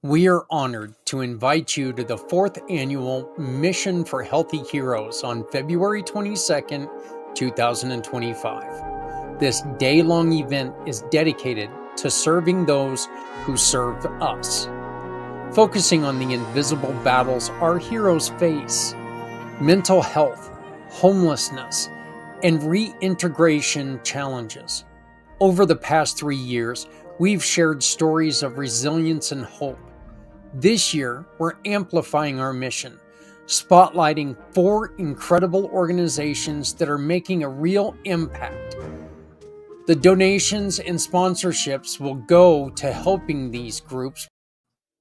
We are honored to invite you to the fourth annual Mission for Healthy Heroes on February 22nd, 2025. This day-long event is dedicated to serving those who serve us, focusing on the invisible battles our heroes face: mental health, homelessness, and reintegration challenges. Over the past 3 years, we've shared stories of resilience and hope. This year, we're amplifying our mission, spotlighting 4 incredible organizations that are making a real impact. The donations and sponsorships will go to helping these groups.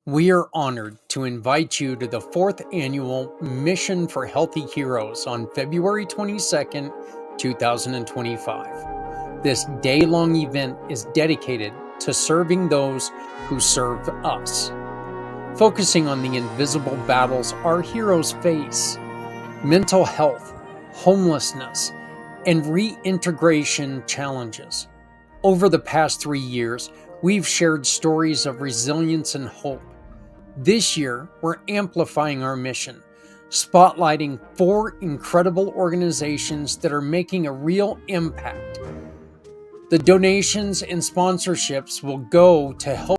We are honored to invite you to the 4th annual Mission for Healthy Heroes on February 22nd, 2025. This day-long event is dedicated to serving those who serve us, focusing on the invisible battles our heroes face: mental health, homelessness, and reintegration challenges. Over the past 3 years, we've shared stories of resilience and hope. This year, we're amplifying our mission, spotlighting 4 incredible organizations that are making a real impact. The donations and sponsorships will go to help.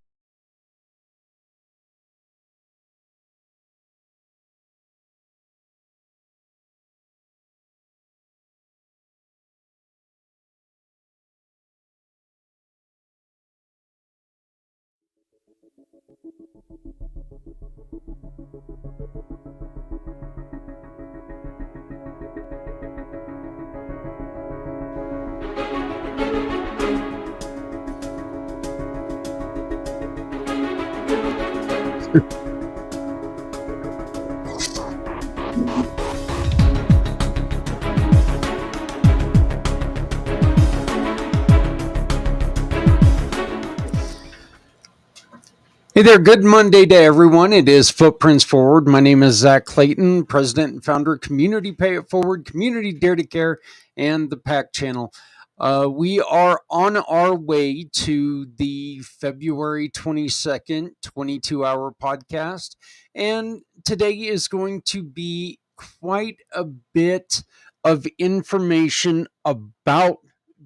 Hey there, good Monday to everyone. It is Footprints Forward. My name is Zach Clayton, president and founder of Community Pay It Forward, Community Dare to Care, and the PAC channel. We are on our way to the February 22nd, 22-hour podcast, and today is going to be quite a bit of information about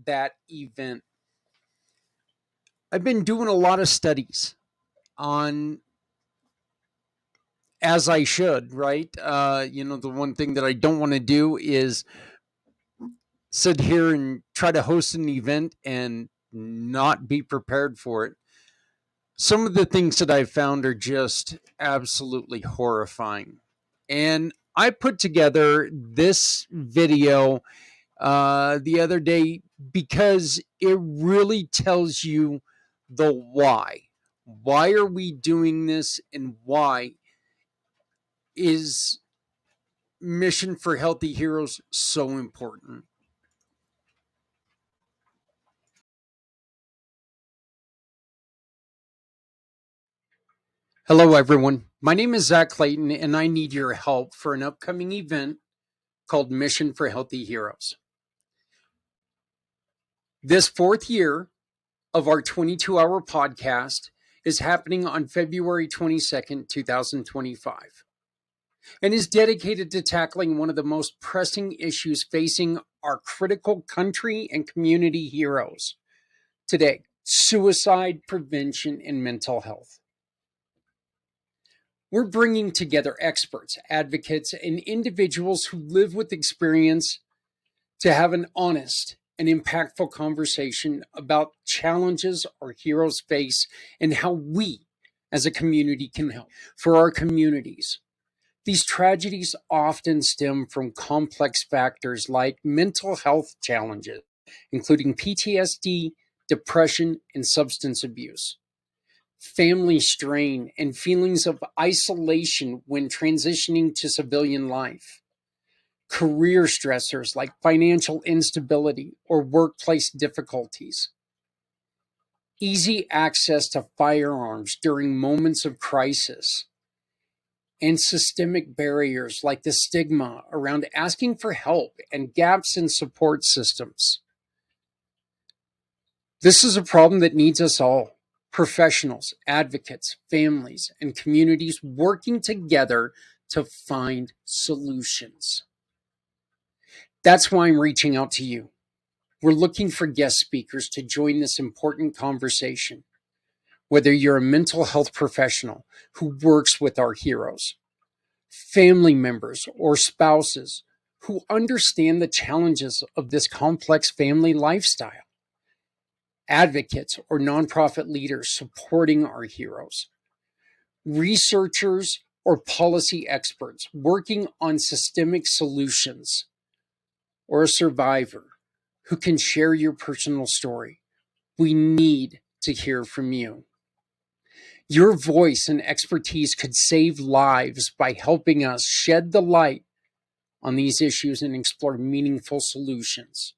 that event. I've been doing a lot of studies on, as I should, right? The one thing that I don't want to do is sit here and try to host an event and not be prepared for it. Some of the things that I've found are just absolutely horrifying. And I put together this video the other day because it really tells you the why. Why are we doing this, and why is Mission for Healthy Heroes so important? Hello, everyone. My name is Zach Clayton, and I need your help for an upcoming event called Mission for Healthy Heroes. This 4th year of our 22-hour podcast is happening on February 22nd, 2025, and is dedicated to tackling one of the most pressing issues facing our critical country and community heroes today: suicide prevention and mental health. We're bringing together experts, advocates, and individuals who live with experience to have an honest and impactful conversation about challenges our heroes face and how we as a community can help. For our communities, these tragedies often stem from complex factors like mental health challenges, including PTSD, depression, and substance abuse, family strain, and feelings of isolation when transitioning to civilian life, career stressors like financial instability or workplace difficulties, easy access to firearms during moments of crisis, and systemic barriers like the stigma around asking for help and gaps in support systems. This is a problem that needs us all, Professionals, advocates, families, and communities working together to find solutions. That's why I'm reaching out to you. We're looking for guest speakers to join this important conversation. Whether you're a mental health professional who works with our heroes, family members or spouses who understand the challenges of this complex family lifestyle, advocates or nonprofit leaders supporting our heroes, researchers or policy experts working on systemic solutions, or a survivor who can share your personal story. We need to hear from you. Your voice and expertise could save lives by helping us shed the light on these issues and explore meaningful solutions.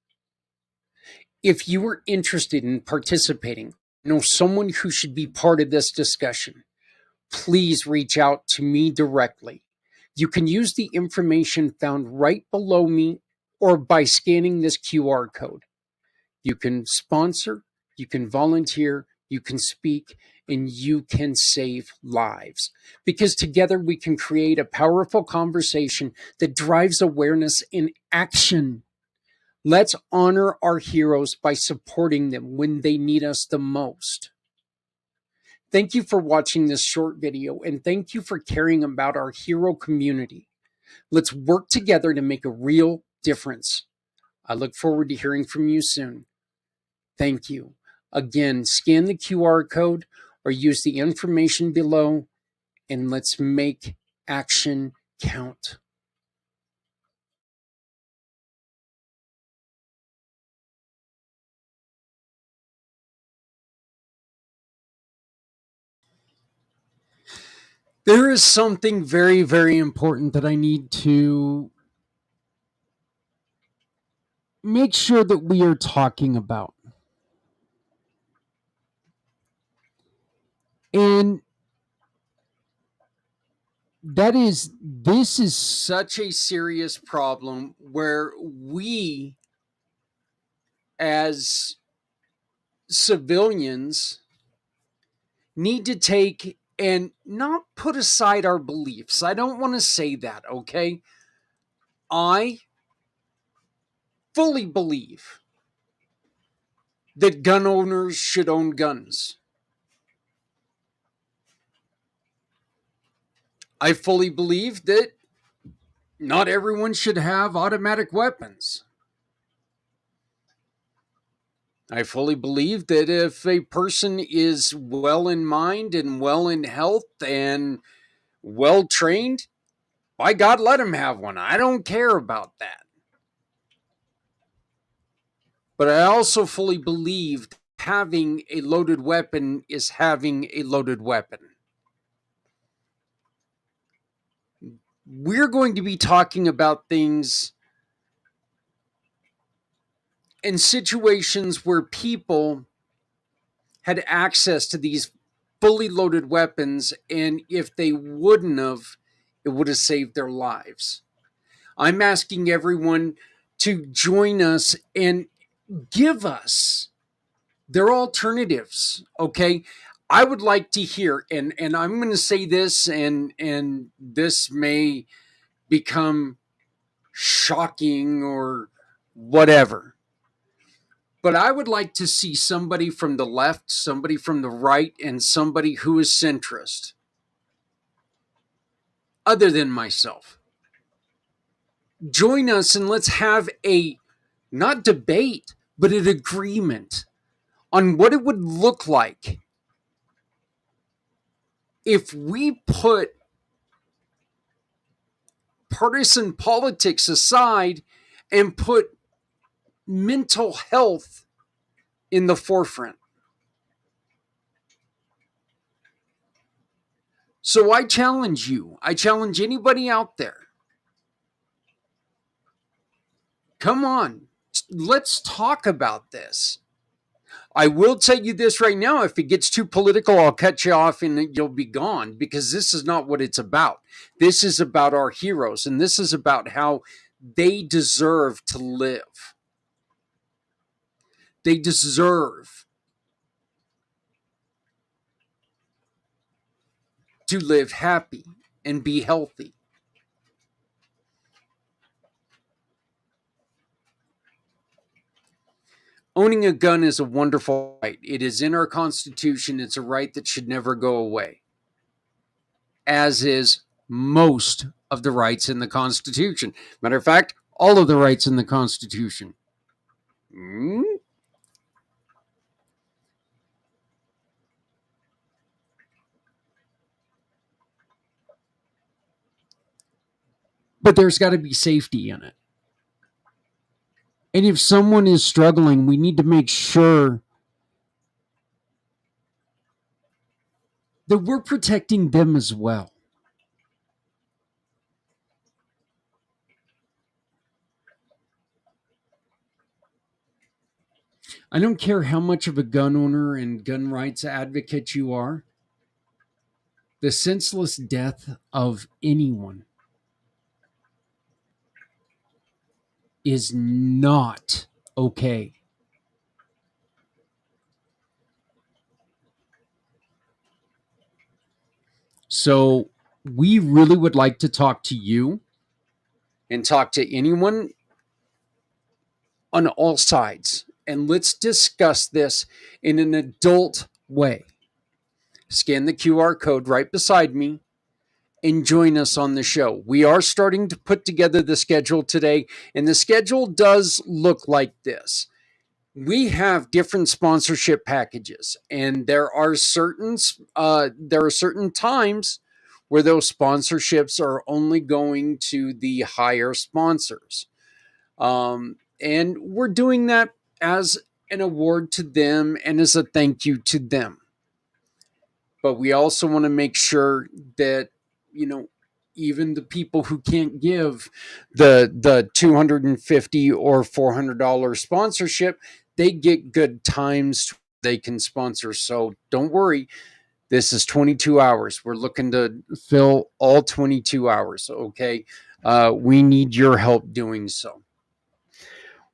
If you are interested in participating, know someone who should be part of this discussion, please reach out to me directly. You can use the information found right below me or by scanning this QR code. You can sponsor, you can volunteer, you can speak, and you can save lives. Because together we can create a powerful conversation that drives awareness and action. Let's honor our heroes by supporting them when they need us the most. Thank you for watching this short video, and thank you for caring about our hero community. Let's work together to make a real difference. I look forward to hearing from you soon. Thank you. Again, scan the QR code or use the information below, and let's make action count. There is something very, very important that I need to make sure that we are talking about. And this is such a serious problem where we as civilians need to take and not put aside our beliefs. I don't want to say that, okay? I fully believe that gun owners should own guns. I fully believe that not everyone should have automatic weapons. I fully believe that if a person is well in mind and well in health and well trained, by God, let him have one. I don't care about that. But I also fully believe having a loaded weapon is having a loaded weapon. We're going to be talking about things in situations where people had access to these fully loaded weapons, and if they wouldn't have, it would have saved their lives. I'm asking everyone to join us and give us their alternatives, okay? I would like to hear, and I'm going to say this, and this may become shocking or whatever, but I would like to see somebody from the left, somebody from the right, and somebody who is centrist, other than myself. Join us and let's have a, not debate, but an agreement on what it would look like if we put partisan politics aside and put mental health in the forefront. So I challenge you. I challenge anybody out there. Come on, let's talk about this. I will tell you this right now. If it gets too political, I'll cut you off and you'll be gone, because this is not what it's about. This is about our heroes, and this is about how they deserve to live. They deserve to live happy and be healthy. Owning a gun is a wonderful right. It is in our Constitution. It's a right that should never go away, as is most of the rights in the Constitution. Matter of fact, all of the rights in the Constitution. But there's got to be safety in it. And if someone is struggling, we need to make sure that we're protecting them as well. I don't care how much of a gun owner and gun rights advocate you are. The senseless death of anyone is not okay. So we really would like to talk to you and talk to anyone on all sides. And let's discuss this in an adult way. Scan the QR code right beside me and join us on the show. We are starting to put together the schedule today, and the schedule does look like this. We have different sponsorship packages, and there are certain times where those sponsorships are only going to the higher sponsors. And we're doing that as an award to them and as a thank you to them. But we also want to make sure that, even the people who can't give the $250 or $400 sponsorship, they get good times they can sponsor. So don't worry. This is 22 hours. We're looking to fill all 22 hours. Okay. We need your help doing so.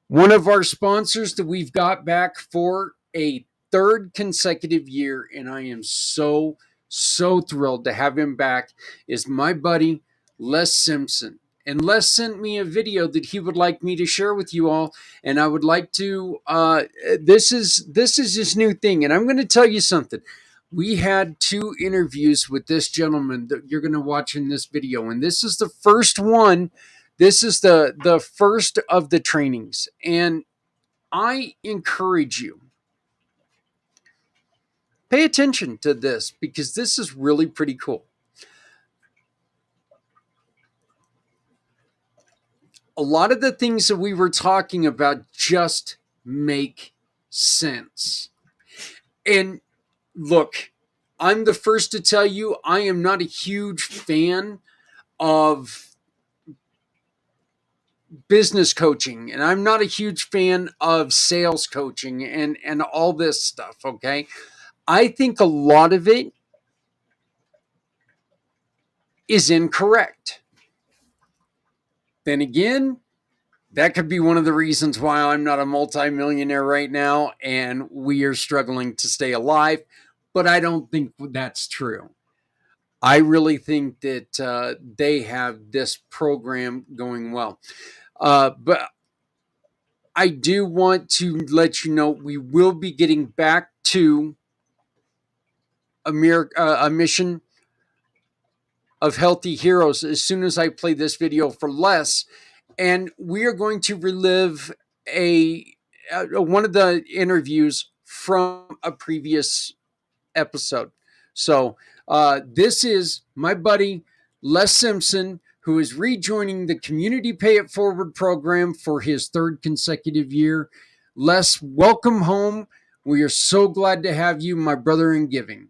One of our sponsors that we've got back for a third consecutive year, and I am so thrilled to have him back, is my buddy Les Simpson. And Les sent me a video that he would like me to share with you all, and I would like to this is his new thing, and I'm going to tell you something. We had 2 interviews with this gentleman that you're going to watch in this video, and this is the first one. This is the first of the trainings, and I encourage you, pay attention to this because this is really pretty cool. A lot of the things that we were talking about just make sense. And look, I'm the first to tell you, I am not a huge fan of business coaching, and I'm not a huge fan of sales coaching and all this stuff, okay? I think a lot of it is incorrect. Then again, that could be one of the reasons why I'm not a multimillionaire right now and we are struggling to stay alive, but I don't think that's true. I really think that they have this program going well. But I do want to let you know we will be getting back to a mission of Healthy Heroes as soon as I play this video for Les. And we are going to relive one of the interviews from a previous episode. So this is my buddy Les Simpson, who is rejoining the Community Pay It Forward program for his 3rd consecutive year. Les, welcome home. We are so glad to have you, my brother in giving.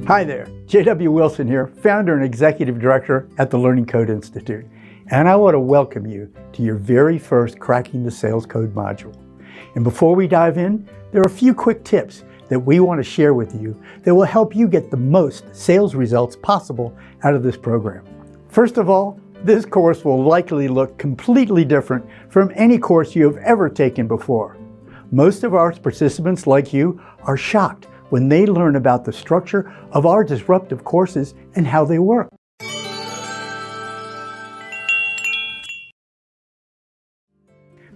Hi there, J.W. Wilson here, founder and executive director at the Learning Code Institute. And I want to welcome you to your very first Cracking the Sales Code module. And before we dive in, there are a few quick tips that we want to share with you that will help you get the most sales results possible out of this program. First of all, this course will likely look completely different from any course you have ever taken before. Most of our participants, like you, are shocked when they learn about the structure of our disruptive courses and how they work.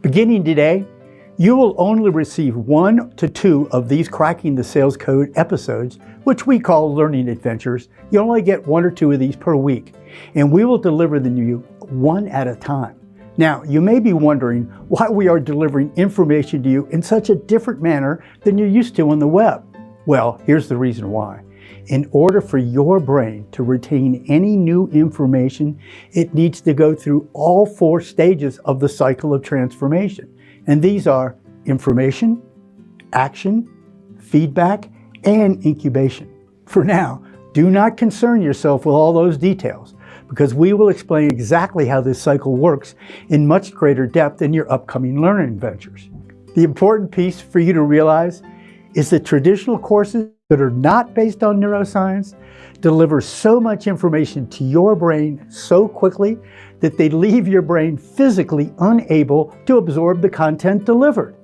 Beginning today, you will only receive 1 to 2 of these Cracking the Sales Code episodes, which we call Learning Adventures. You only get 1 or 2 of these per week, and we will deliver them to you one at a time. Now, you may be wondering why we are delivering information to you in such a different manner than you're used to on the web. Well, here's the reason why. In order for your brain to retain any new information, it needs to go through all 4 stages of the cycle of transformation. And these are information, action, feedback, and incubation. For now, do not concern yourself with all those details, because we will explain exactly how this cycle works in much greater depth in your upcoming learning adventures. The important piece for you to realize is that traditional courses that are not based on neuroscience deliver so much information to your brain so quickly that they leave your brain physically unable to absorb the content delivered.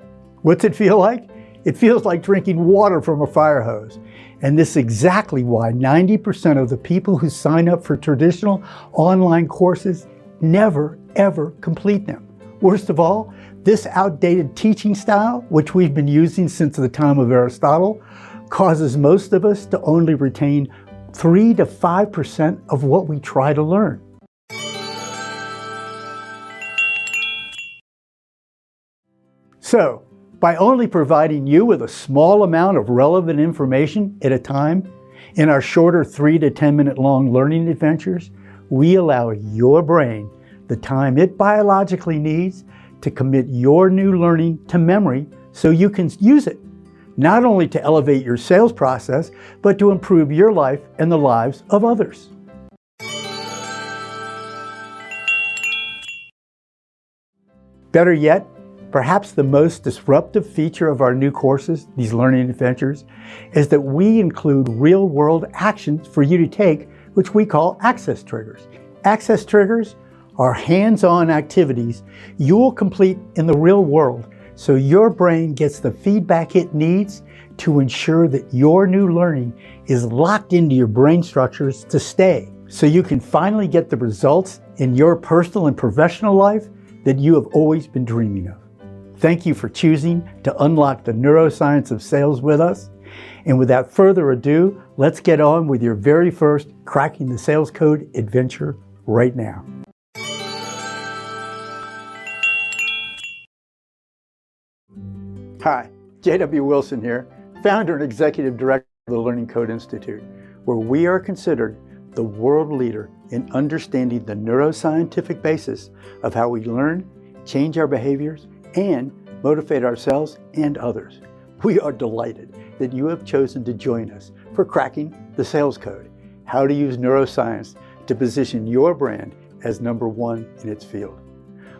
What's it feel like? It feels like drinking water from a fire hose. And this is exactly why 90% of the people who sign up for traditional online courses never, ever complete them. Worst of all, this outdated teaching style, which we've been using since the time of Aristotle, causes most of us to only retain 3 to 5% of what we try to learn. So, by only providing you with a small amount of relevant information at a time in our shorter 3 to 10 minute long learning adventures, we allow your brain the time it biologically needs to commit your new learning to memory so you can use it, not only to elevate your sales process, but to improve your life and the lives of others. Better yet, perhaps the most disruptive feature of our new courses, these learning adventures, is that we include real-world actions for you to take, which we call access triggers. Access triggers are hands-on activities you will complete in the real world so your brain gets the feedback it needs to ensure that your new learning is locked into your brain structures to stay, so you can finally get the results in your personal and professional life that you have always been dreaming of. Thank you for choosing to unlock the neuroscience of sales with us. And without further ado, let's get on with your very first Cracking the Sales Code adventure right now. Hi, J.W. Wilson here, founder and executive director of the Learning Code Institute, where we are considered the world leader in understanding the neuroscientific basis of how we learn, change our behaviors, and motivate ourselves and others. We are delighted that you have chosen to join us for Cracking the Sales Code, how to use neuroscience to position your brand as #1 in its field.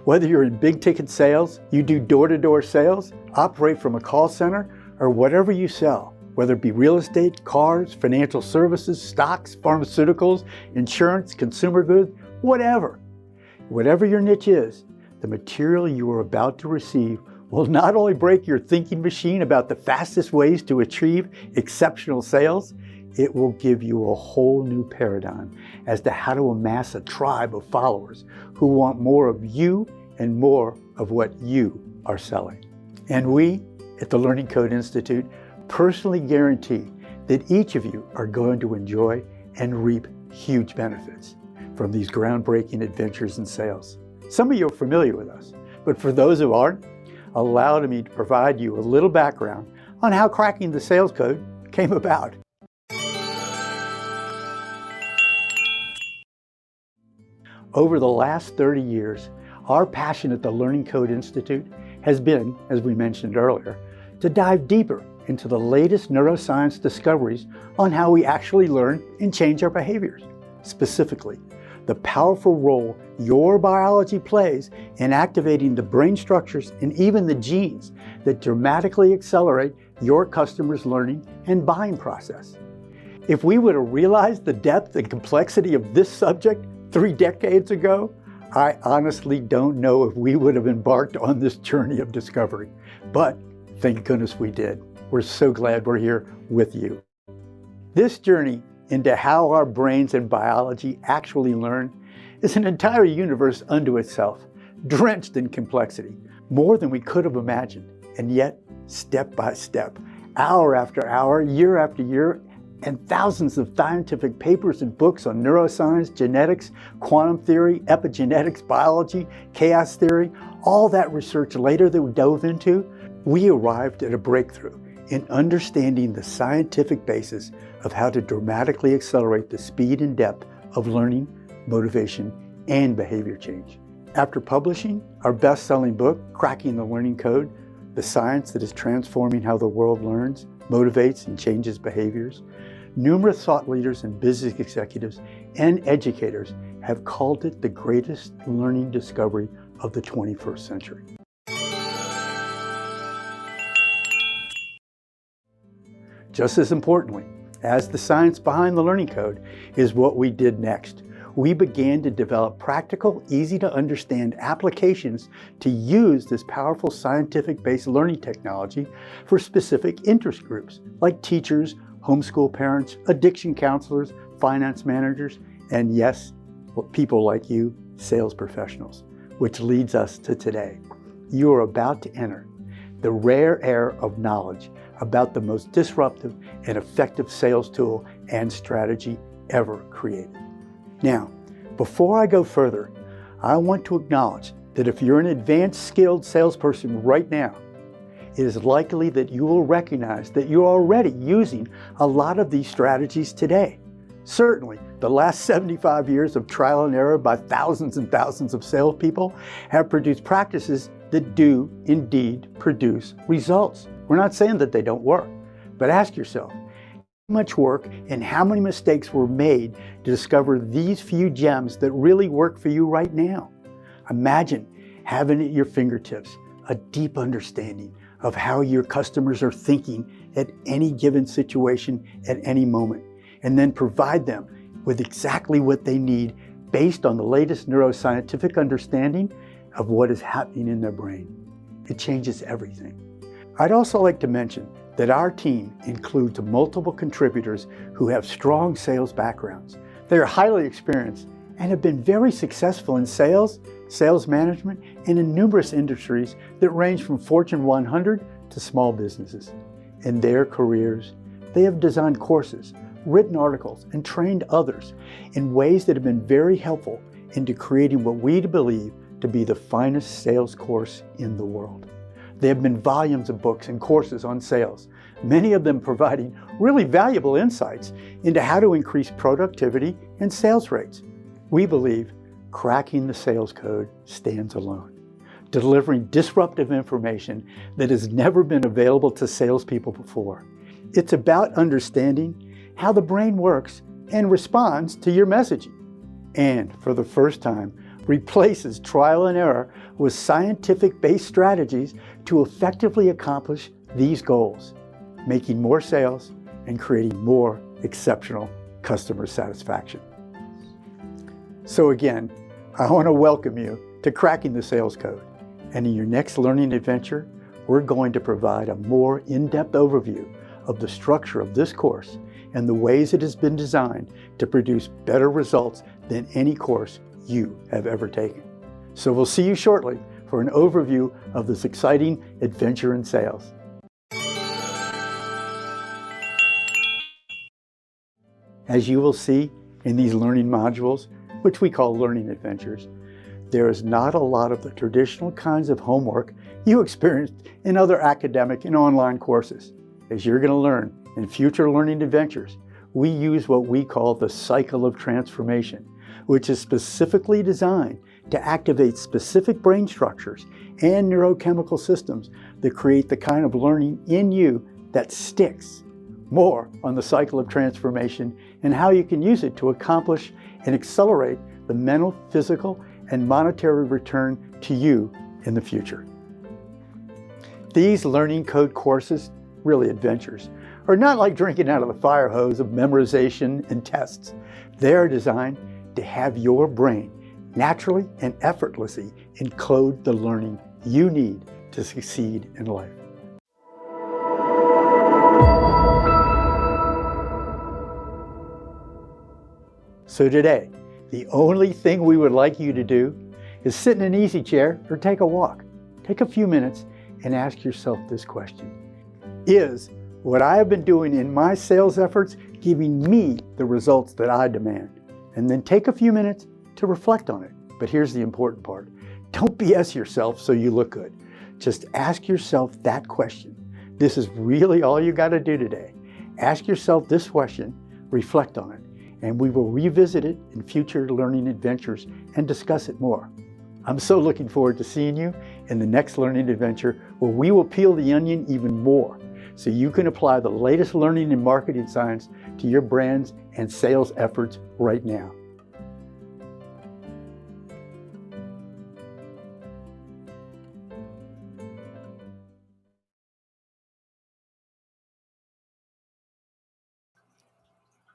Whether you're in big ticket sales, you do door-to-door sales, operate from a call center, or whatever you sell, whether it be real estate, cars, financial services, stocks, pharmaceuticals, insurance, consumer goods, whatever. Whatever your niche is, the material you are about to receive will not only break your thinking machine about the fastest ways to achieve exceptional sales, it will give you a whole new paradigm as to how to amass a tribe of followers who want more of you and more of what you are selling. And we at the Learning Code Institute personally guarantee that each of you are going to enjoy and reap huge benefits from these groundbreaking adventures in sales. Some of you are familiar with us, but for those who aren't, allow me to provide you a little background on how Cracking the Sales Code came about. Over the last 30 years, our passion at the Learning Code Institute has been, as we mentioned earlier, to dive deeper into the latest neuroscience discoveries on how we actually learn and change our behaviors. Specifically, the powerful role your biology plays in activating the brain structures and even the genes that dramatically accelerate your customers' learning and buying process. If we would have realized the depth and complexity of this subject 3 decades ago, I honestly don't know if we would have embarked on this journey of discovery. But thank goodness we did. We're so glad we're here with you. This journey into how our brains and biology actually learn is an entire universe unto itself, drenched in complexity, more than we could have imagined. And yet, step by step, hour after hour, year after year, and thousands of scientific papers and books on neuroscience, genetics, quantum theory, epigenetics, biology, chaos theory, all that research later that we dove into, we arrived at a breakthrough in understanding the scientific basis of how to dramatically accelerate the speed and depth of learning, motivation, and behavior change. After publishing our best-selling book, Cracking the Learning Code, the science that is transforming how the world learns, motivates, and changes behaviors, numerous thought leaders and business executives and educators have called it the greatest learning discovery of the 21st century. Just as importantly as the science behind the learning code is what we did next. We began to develop practical, easy-to-understand applications to use this powerful scientific-based learning technology for specific interest groups like teachers, homeschool parents, addiction counselors, finance managers, and yes, people like you, sales professionals, which leads us to today. You are about to enter the rare air of knowledge about the most disruptive and effective sales tool and strategy ever created. Now, before I go further, I want to acknowledge that if you're an advanced skilled salesperson right now, it is likely that you will recognize that you're already using a lot of these strategies today. Certainly, the last 75 years of trial and error by thousands and thousands of salespeople have produced practices that do indeed produce results. We're not saying that they don't work, but ask yourself, how much work and how many mistakes were made to discover these few gems that really work for you right now? Imagine having at your fingertips a deep understanding of how your customers are thinking at any given situation at any moment, and then provide them with exactly what they need based on the latest neuroscientific understanding of what is happening in their brain. It changes everything. I'd also like to mention that our team includes multiple contributors who have strong sales backgrounds. They are highly experienced and have been very successful in sales, sales management, and in numerous industries that range from Fortune 100 to small businesses. In their careers, they have designed courses, written articles, and trained others in ways that have been very helpful into creating what we believe to be the finest sales course in the world. There have been volumes of books and courses on sales, many of them providing really valuable insights into how to increase productivity and sales rates. We believe Cracking the Sales Code stands alone, delivering disruptive information that has never been available to salespeople before. It's about understanding how the brain works and responds to your messaging. And for the first time, replaces trial and error with scientific-based strategies to effectively accomplish these goals, making more sales and creating more exceptional customer satisfaction. So again, I want to welcome you to Cracking the Sales Code. And in your next learning adventure, we're going to provide a more in-depth overview of the structure of this course and the ways it has been designed to produce better results than any course you have ever taken. So we'll see you shortly for an overview of this exciting adventure in sales. As you will see in these learning modules, which we call learning adventures, there is not a lot of the traditional kinds of homework you experienced in other academic and online courses. As you're going to learn in future learning adventures, we use what we call the cycle of transformation, which is specifically designed to activate specific brain structures and neurochemical systems that create the kind of learning in you that sticks. More on the cycle of transformation and how you can use it to accomplish and accelerate the mental, physical, and monetary return to you in the future. These learning code courses really adventures, are not like drinking out of the fire hose of memorization and tests. They're designed to have your brain naturally and effortlessly encode the learning you need to succeed in life. So today, the only thing we would like you to do is sit in an easy chair or take a walk. Take a few minutes and ask yourself this question. Is what I have been doing in my sales efforts giving me the results that I demand? And then take a few minutes to reflect on it. But here's the important part. Don't BS yourself so you look good. Just ask yourself that question. This is really all you got to do today. Ask yourself this question, reflect on it, and we will revisit it in future learning adventures and discuss it more. I'm so looking forward to seeing you in the next learning adventure where we will peel the onion even more so you can apply the latest learning and marketing science to your brands and sales efforts right now.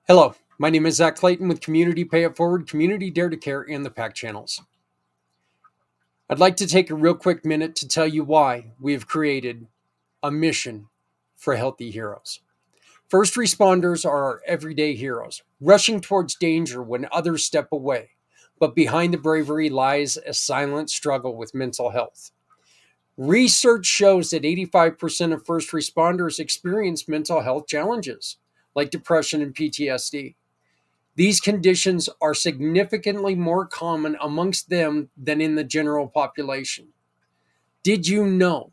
Hello, my name is Zach Clayton with Community Pay It Forward, Community Dare to Care, and the PAC channels. I'd like to take a real quick minute to tell you why we have created a mission for healthy heroes. First responders are our everyday heroes, rushing towards danger when others step away. But behind the bravery lies a silent struggle with mental health. Research shows that 85% of first responders experience mental health challenges, like depression and PTSD. These conditions are significantly more common amongst them than in the general population. Did you know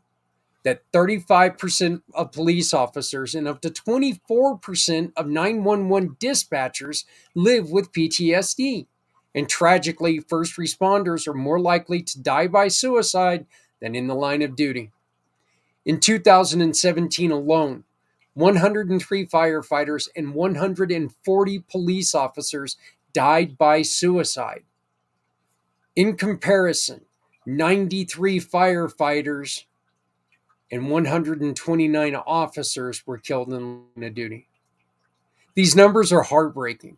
that 35% of police officers and up to 24% of 911 dispatchers live with PTSD? And tragically, first responders are more likely to die by suicide than in the line of duty. In 2017 alone, 103 firefighters and 140 police officers died by suicide. In comparison, 93 firefighters and 129 officers were killed in line of duty. These numbers are heartbreaking,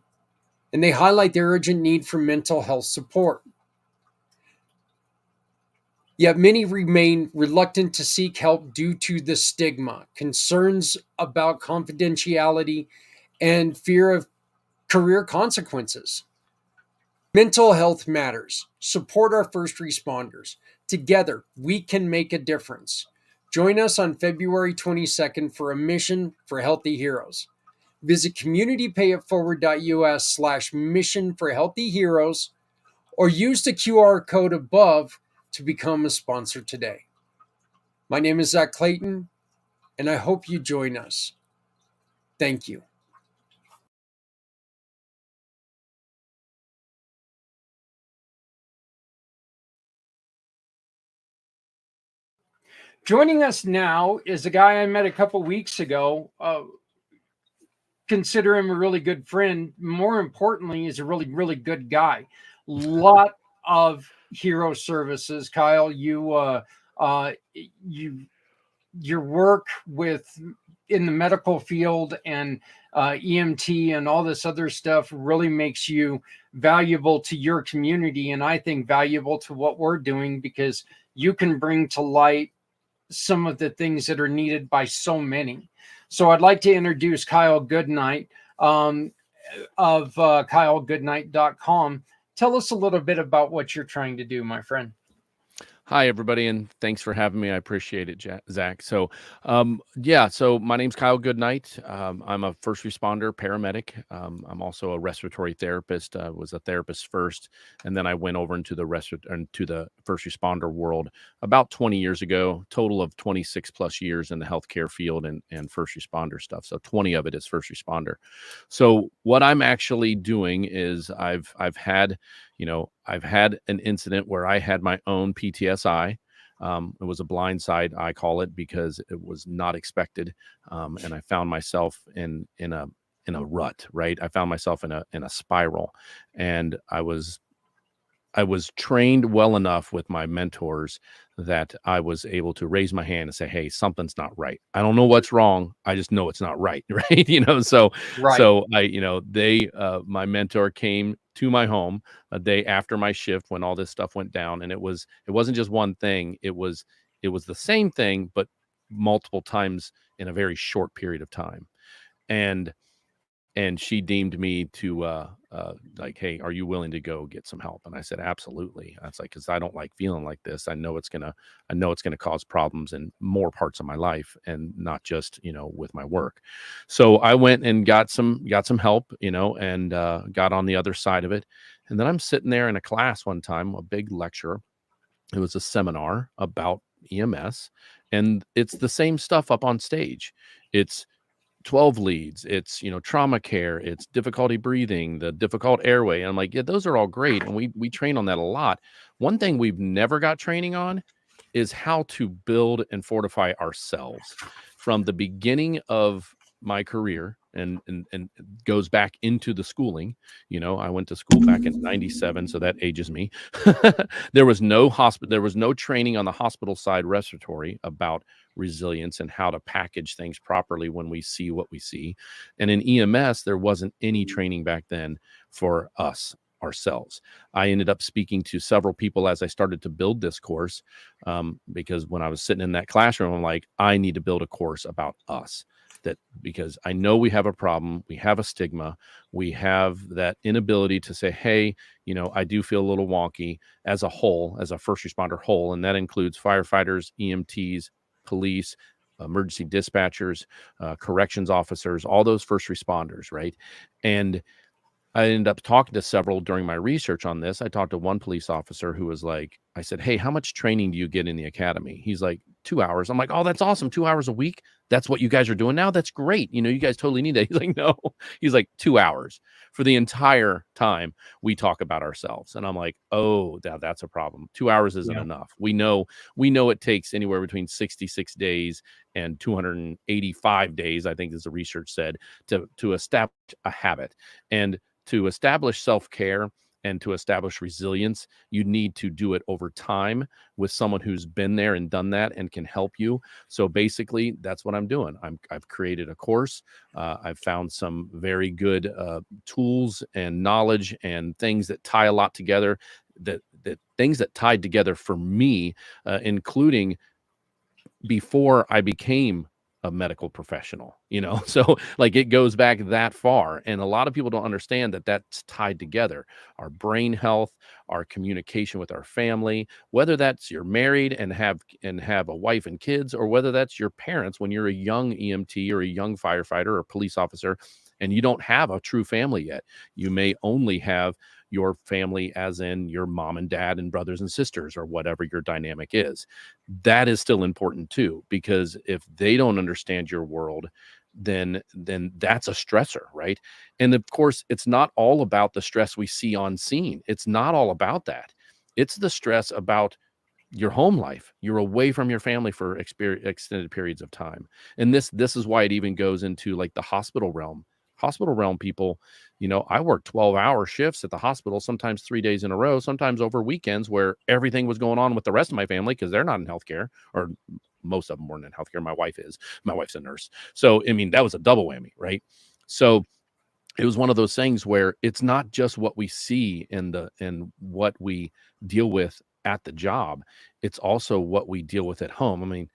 and they highlight the urgent need for mental health support. Yet many remain reluctant to seek help due to the stigma, concerns about confidentiality, and fear of career consequences. Mental health matters. Support our first responders. Together, we can make a difference. Join us on February 22nd for a mission for healthy heroes. Visit communitypayitforward.us/mission for healthy heroes or use the QR code above to become a sponsor today. My name is Zach Clayton, and I hope you join us. Thank you. Joining us now is a guy I met a couple weeks ago. Consider him a really good friend. More importantly, he's a really, really good guy. Lot of hero services, Kyle. Your work with in the medical field and EMT and all this other stuff really makes you valuable to your community, and I think valuable to what we're doing because you can bring to light some of the things that are needed by so many. So I'd like to introduce Kyle Goodnight of kylegoodnight.com. Tell us a little bit about what you're trying to do, my friend. Hi, everybody, and thanks for having me. I appreciate it, Zach. So my name's Kyle Goodnight. I'm a first responder paramedic. I'm also a respiratory therapist. Was a therapist first, and then I went over into the first responder world about 20 years ago. Total of 26 plus years in the healthcare field and first responder stuff. So 20 of it is first responder. So what I'm actually doing is I've had an incident where I had my own PTSI. It was a blindside, I call it, because it was not expected. And I found myself in a rut, right? I found myself in a spiral, and I was was trained well enough with my mentors that I was able to raise my hand and say, "Hey, something's not right. I don't know what's wrong. I just know it's not right." Right. So, Right. my mentor came to my home a day after my shift when all this stuff went down. And it wasn't just one thing. It was the same thing, but multiple times in a very short period of time. And she deemed me to like, "Hey, are you willing to go get some help?" And I said, "Absolutely." I was like, "Because I don't like feeling like this. I know it's gonna cause problems in more parts of my life, and not just with my work." So I went and got some help, and got on the other side of it. And then I'm sitting there in a class one time, a big lecture. It was a seminar about EMS, and it's the same stuff up on stage. It's 12 leads, it's trauma care, it's difficulty breathing, the difficult airway. And I'm like, yeah, those are all great, and we train on that a lot. One thing we've never got training on is how to build and fortify ourselves. From the beginning of my career, and goes back into the schooling. I went to school back in 97, so that ages me. There was no training on the hospital side respiratory about resilience and how to package things properly when we see what we see. And in EMS, there wasn't any training back then for us ourselves. I ended up speaking to several people as I started to build this course, because when I was sitting in that classroom, I'm like, I need to build a course about us. Because I know we have a problem, we have a stigma, we have that inability to say, hey, I do feel a little wonky as a whole, as a first responder whole, and that includes firefighters, EMTs, police, emergency dispatchers, corrections officers, all those first responders, right? And I ended up talking to several during my research on this. I talked to one police officer who was like, I said, "Hey, how much training do you get in the academy?" He's like, 2 hours. I'm like, "Oh, that's awesome. 2 hours a week. That's what you guys are doing now. That's great. You guys totally need that." He's like, "No." He's like, 2 hours for the entire time we talk about ourselves. And I'm like, "Oh, that's a problem. 2 hours isn't Yeah. enough. We know it takes anywhere between 66 days and 285 days, I think, as the research said, to establish a habit. And to establish self-care and to establish resilience, you need to do it over time with someone who's been there and done that and can help you. So basically, that's what I'm doing. I've created a course. I've found some very good tools and knowledge and things that tie a lot together. That things that tied together for me, including before I became a medical professional, so like it goes back that far. And a lot of people don't understand that that's tied together. Our brain health, our communication with our family, whether that's you're married and have a wife and kids, or whether that's your parents when you're a young EMT or a young firefighter or police officer, and you don't have a true family yet. You may only have your family as in your mom and dad and brothers and sisters, or whatever your dynamic is. That is still important too, because if they don't understand your world, then that's a stressor, right? And of course, it's not all about the stress we see on scene. It's not all about that. It's the stress about your home life. You're away from your family for extended periods of time. And this is why it even goes into like the hospital realm. Hospital realm people, I worked 12-hour shifts at the hospital, sometimes 3 days in a row, sometimes over weekends, where everything was going on with the rest of my family because they're not in healthcare, or most of them weren't in healthcare. My wife's a nurse. So, I mean, that was a double whammy, right? So it was one of those things where it's not just what we see and what we deal with at the job. It's also what we deal with at home. I mean,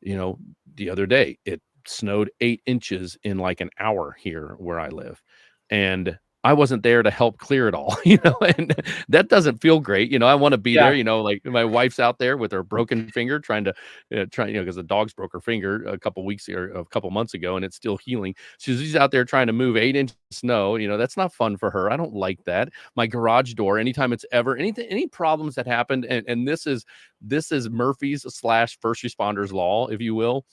the other day it snowed 8 inches in like an hour here where I live, and I wasn't there to help clear it all, and that doesn't feel great. I want to be Yeah. there, like my wife's out there with her broken finger trying to because the dog's broke her finger a couple months ago, and it's still healing. She's out there trying to move 8 inches of snow. That's not fun for her. I don't like that. My garage door, anytime it's ever any problems that happened, and this is Murphy's / first responders law, if you will.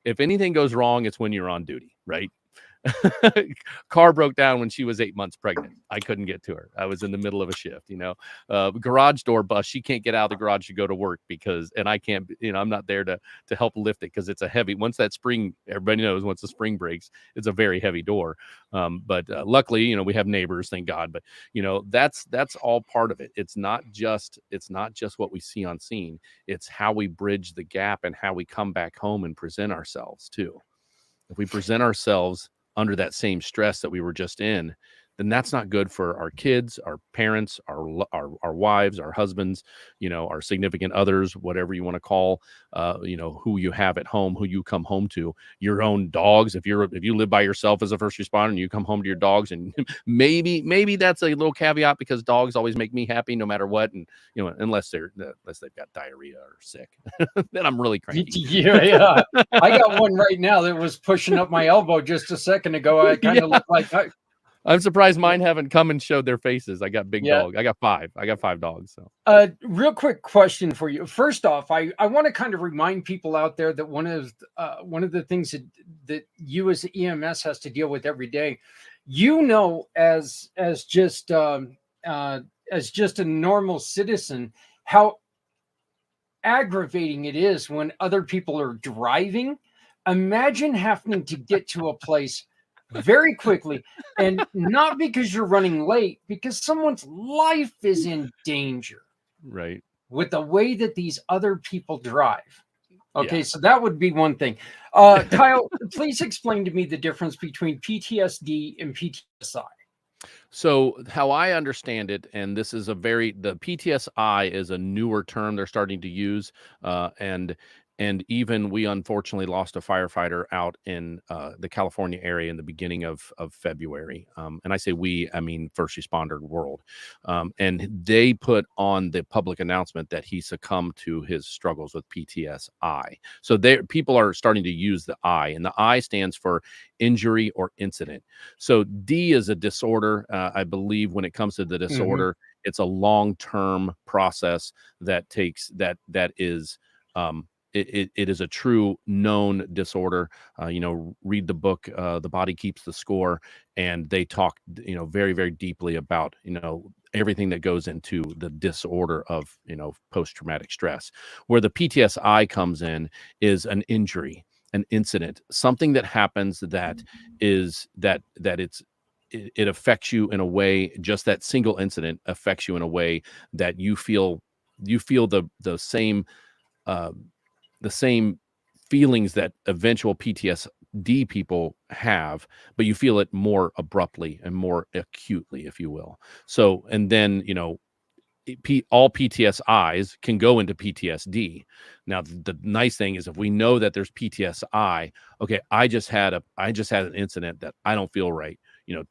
If anything goes wrong, it's when you're on duty, right? Car broke down when she was 8 months pregnant. I couldn't get to her. I was in the middle of a shift, garage door bust. She can't get out of the garage to go to work and I can't, I'm not there to help lift it because it's a heavy, once that spring, everybody knows once the spring breaks, it's a very heavy door. But luckily, we have neighbors, thank God. But, that's all part of it. It's not just what we see on scene. It's how we bridge the gap and how we come back home and present ourselves too. If we present ourselves under that same stress that we were just in, then that's not good for our kids, our parents, our wives, our husbands, our significant others, whatever you want to call, who you have at home, who you come home to, your own dogs. If you live by yourself as a first responder and you come home to your dogs, and maybe that's a little caveat because dogs always make me happy no matter what, and unless they've got diarrhea or sick, then I'm really cranky. Yeah. I got one right now that was pushing up my elbow just a second ago. I kind of look like I'm surprised mine haven't come and showed their faces. I got big dog. I got 5 dogs. So, real quick question for you. First off, I want to kind of remind people out there that one of the things that you as EMS has to deal with every day, as just a normal citizen, how aggravating it is when other people are driving. Imagine having to get to a place very quickly, and not because you're running late, because someone's life is in danger, right, with the way that these other people drive. Okay, Yeah. So that would be one thing. Kyle, please explain to me the difference between PTSD and PTSI. So how I understand it, and this is the PTSI is a newer term they're starting to use, and even we unfortunately lost a firefighter out in the California area in the beginning of February. And I say we, I mean first responder world. And they put on the public announcement that he succumbed to his struggles with PTSI. So people are starting to use the I, and the I stands for injury or incident. So D is a disorder. I believe when it comes to the disorder, it's a long-term process that is it is a true known disorder. Read the book, The Body Keeps the Score, and they talk, very, very deeply about, everything that goes into the disorder of, post-traumatic stress. Where the PTSI comes in is an injury, an incident, something that happens that it affects you in a way, just that single incident affects you in a way that you feel the same feelings that eventual PTSD people have, but you feel it more abruptly and more acutely, if you will. So, and then, all PTSIs can go into PTSD. Now, the nice thing is if we know that there's PTSI, okay, I just had an incident that I don't feel right.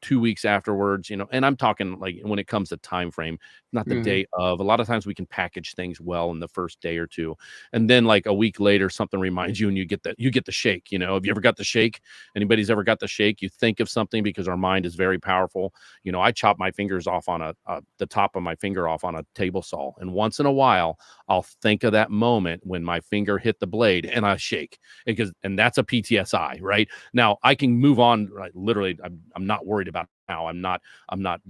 2 weeks afterwards, and I'm talking like when it comes to time frame, not the day of. A lot of times we can package things well in the first day or two, and then like a week later, something reminds you, and you get the shake. Have you ever got the shake? Anybody's ever got the shake? You think of something because our mind is very powerful. I chop my fingers off on the top of my finger off on a table saw, and once in a while, I'll think of that moment when my finger hit the blade and I shake, and that's a PTSI, right? Now I can move on. Right? Literally, I'm not worried about it now. I'm not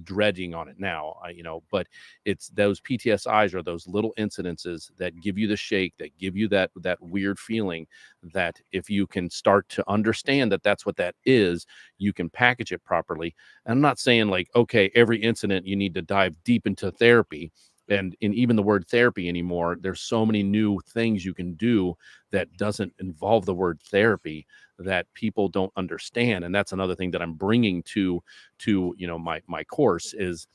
dreading on it now. But it's those PTSIs are those little incidences that give you the shake, that give you that weird feeling, that if you can start to understand that that's what that is, you can package it properly. And I'm not saying like, okay, every incident you need to dive deep into therapy. And in even the word therapy anymore, there's so many new things you can do that doesn't involve the word therapy that people don't understand. And that's another thing that I'm bringing to my course is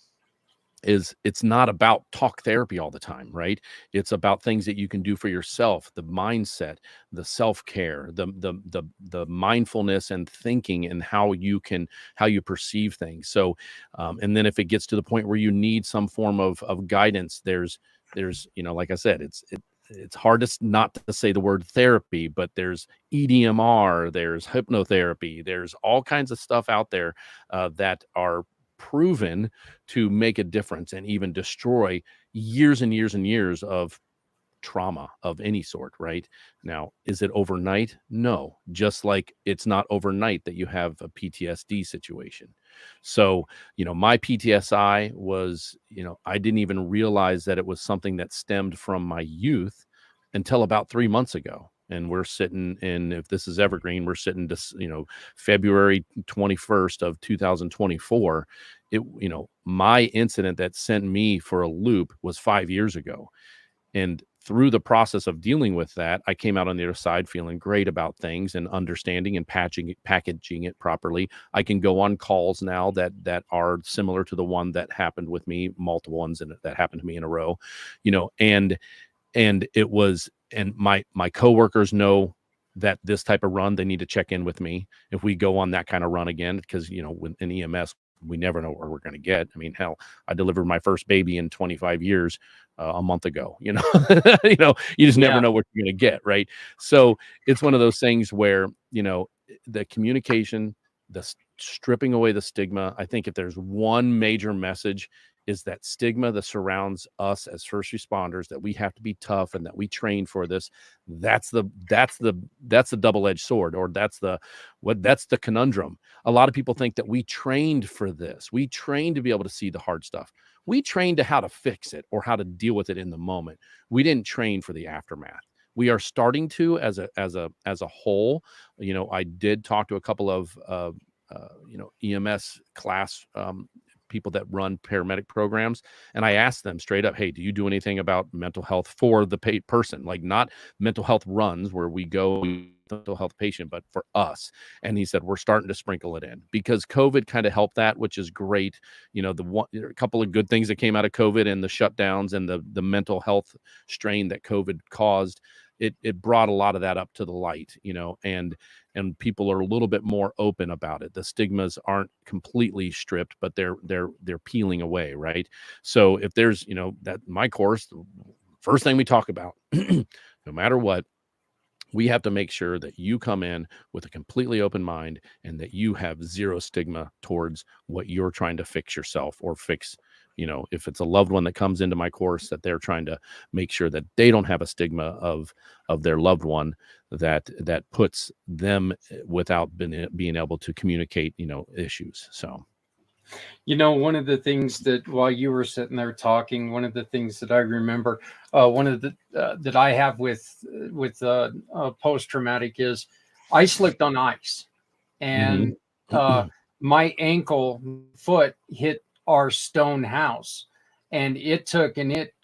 it's not about talk therapy all the time, right? It's about things that you can do for yourself, the mindset, the self-care, the mindfulness and thinking, and how you perceive things. So and then if it gets to the point where you need some form of guidance, there's like I said, it's hard not to say the word therapy, but there's EDMR, there's hypnotherapy, there's all kinds of stuff out there that are proven to make a difference and even destroy years and years and years of trauma of any sort, right? Now, is it overnight? No, just like it's not overnight that you have a PTSD situation. So, my PTSI was, I didn't even realize that it was something that stemmed from my youth until about 3 months ago. And we're sitting in, if this is evergreen, we're sitting to, February 21st of 2024. My incident that sent me for a loop was 5 years ago. And through the process of dealing with that, I came out on the other side feeling great about things and understanding and packaging it properly. I can go on calls now that are similar to the one that happened with me, multiple ones that happened to me in a row, and it was, and my coworkers know that this type of run, they need to check in with me if we go on that kind of run again, because with an EMS, we never know where we're going to get. I mean, hell, I delivered my first baby in 25 years a month ago. You just never know what you're going to get, right? So it's one of those things where the communication, the stripping away the stigma. I think if there's one major message, is that stigma that surrounds us as first responders, that we have to be tough and that we train for this. That's the double-edged sword, or that's the conundrum. A lot of people think that we trained for this. We trained to be able to see the hard stuff. We trained to how to fix it or how to deal with it in the moment. We didn't train for the aftermath. We are starting to, as a whole. I did talk to a couple of EMS class people that run paramedic programs, and I asked them straight up, hey, do you do anything about mental health for the person? Like, not mental health runs where we go mental health patient, but for us. And he said, we're starting to sprinkle it in, because COVID kind of helped that, which is great. A couple of good things that came out of COVID and the shutdowns and the mental health strain that COVID caused, it brought a lot of that up to the light, and people are a little bit more open about it. The stigmas aren't completely stripped, but they're peeling away, right? So if there's, that my course, the first thing we talk about, no matter what, we have to make sure that you come in with a completely open mind and that you have zero stigma towards what you're trying to fix yourself or fix. If it's a loved one that comes into my course, that they're trying to make sure that they don't have a stigma of their loved one that puts them without being able to communicate, issues. So, one of the things that while you were sitting there talking, one of the things that I remember, one of the that I have with post-traumatic is I slipped on ice, and my foot hit our stone house, and it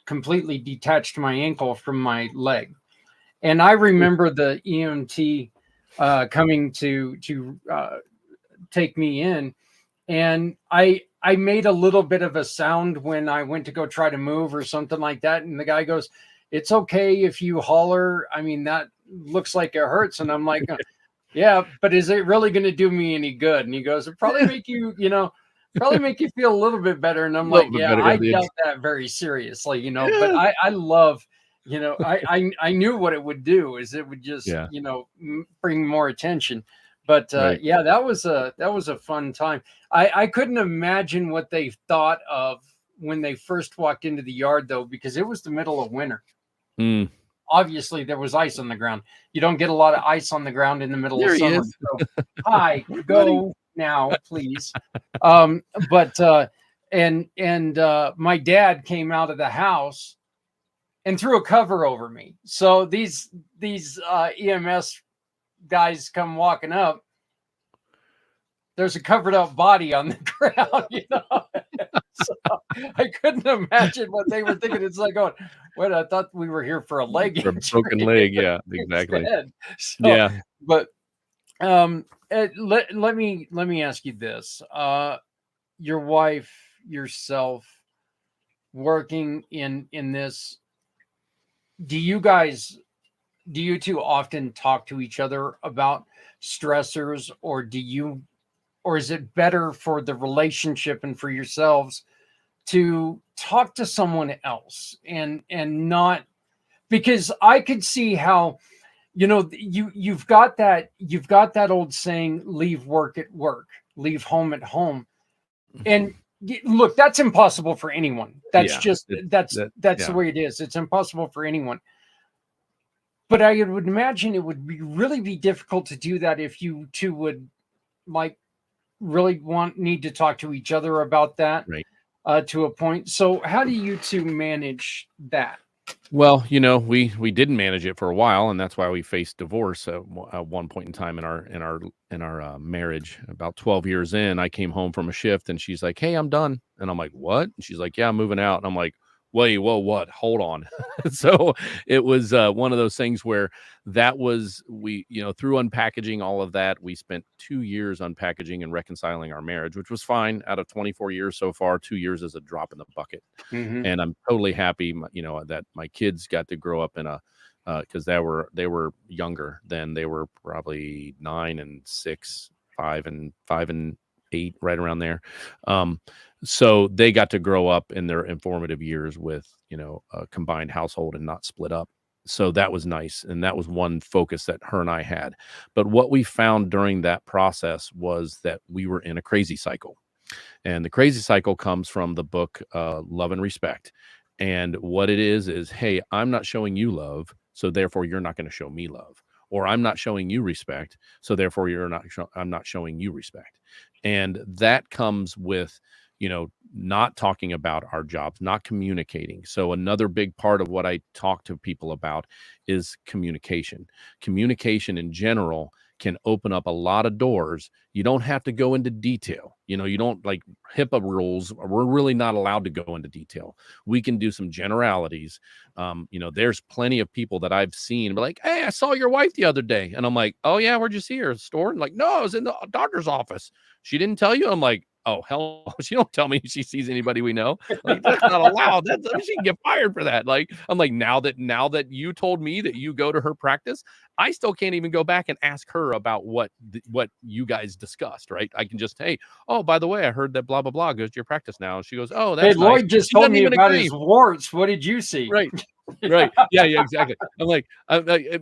completely detached my ankle from my leg. And I remember the EMT coming to take me in, and I made a little bit of a sound when I went to go try to move or something like that, and the guy goes, "It's okay if you holler. I mean, that looks like it hurts." And I'm like, "Yeah, but is it really going to do me any good?" And he goes, "It probably make you, probably make you feel a little bit better." And I'm like, yeah, I doubt that very seriously, but I love, I knew what it would do is it would just, bring more attention. But right. Yeah, that was a fun time. I couldn't imagine what they thought of when they first walked into the yard, though, because it was the middle of winter. Obviously, there was ice on the ground. You don't get a lot of ice on the ground in the middle of summer. So, hi, go now, please. But my dad came out of the house and threw a cover over me. So these EMS guys come walking up. There's a covered up body on the ground, So I couldn't imagine what they were thinking. It's like, wait, I thought we were here for a leg injury. For a broken leg, yeah, exactly. So, yeah, but let me ask you this: your wife, yourself, working in this, do you two often talk to each other about stressors, or is it better for the relationship and for yourselves to talk to someone else and not, because I could see how, you've got that old saying, leave work at work, leave home at home. And look, that's impossible for anyone. That's the way it is. It's impossible for anyone. But I would imagine it would really be difficult to do that if you two would like really need to talk to each other about that Right. to a point. So how do you two manage that? Well, we didn't manage it for a while, and that's why we faced divorce at one point in time in our marriage. About 12 years in, I came home from a shift, and she's like, "Hey, I'm done," and I'm like, "What?" And she's like, "Yeah, I'm moving out," and I'm like, "Wait, whoa, what? Hold on." So it was one of those things where that was through unpackaging all of that, we spent 2 years unpackaging and reconciling our marriage, which was fine. Out of 24 years so far, 2 years is a drop in the bucket. Mm-hmm. And I'm totally happy, that my kids got to grow up in a because they were younger then. They were probably 9 and 6, 5 and 8, right around there. So they got to grow up in their informative years with a combined household and not split up. So that was nice, and that was one focus that her and I had. But what we found during that process was that we were in a crazy cycle. And the crazy cycle comes from the book Love and Respect. And what it is, hey, I'm not showing you love, so therefore you're not going to show me love. Or I'm not showing you respect, so therefore I'm not showing you respect. And that comes with, not talking about our jobs, not communicating. So another big part of what I talk to people about is communication. Communication in general can open up a lot of doors. You don't have to go into detail. You don't like HIPAA rules. We're really not allowed to go into detail. We can do some generalities. There's plenty of people that I've seen be like, "Hey, I saw your wife the other day." And I'm like, "Oh yeah, where'd you see her? At the store?" And like, "No, I was in the doctor's office. She didn't tell you?" I'm like, "Oh, hell, she don't tell me she sees anybody we know. Like, that's not allowed. She can get fired for that." Like, I'm like, now that you told me that you go to her practice, I still can't even go back and ask her about what you guys discussed, right? I can just, "Hey, oh, by the way, I heard that blah blah blah goes to your practice now." And she goes, "Oh, Hey, that's nice." Lloyd just She told doesn't me even about agree. his warts. What did you see? Right. Right. Yeah, exactly. I'm like,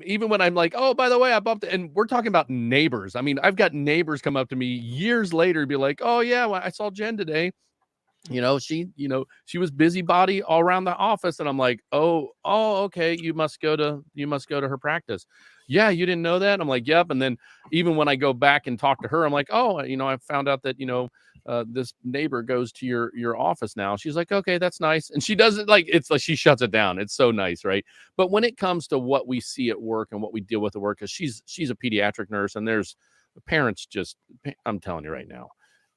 even when I'm like, "Oh, by the way, I bumped," and we're talking about neighbors. I mean, I've got neighbors come up to me years later and be like, "Oh yeah, well, I saw Jen today. She was busybody all around the office." And I'm like, "Oh, okay. You must go to her practice." "Yeah, you didn't know that?" I'm like, "Yep." And then even when I go back and talk to her, I'm like, "Oh, I found out that, this neighbor goes to your office now." She's like, "Okay, that's nice." And she doesn't like, it's like she shuts it down. It's so nice, right? But when it comes to what we see at work and what we deal with at work, because she's a pediatric nurse, and there's parents just, I'm telling you right now,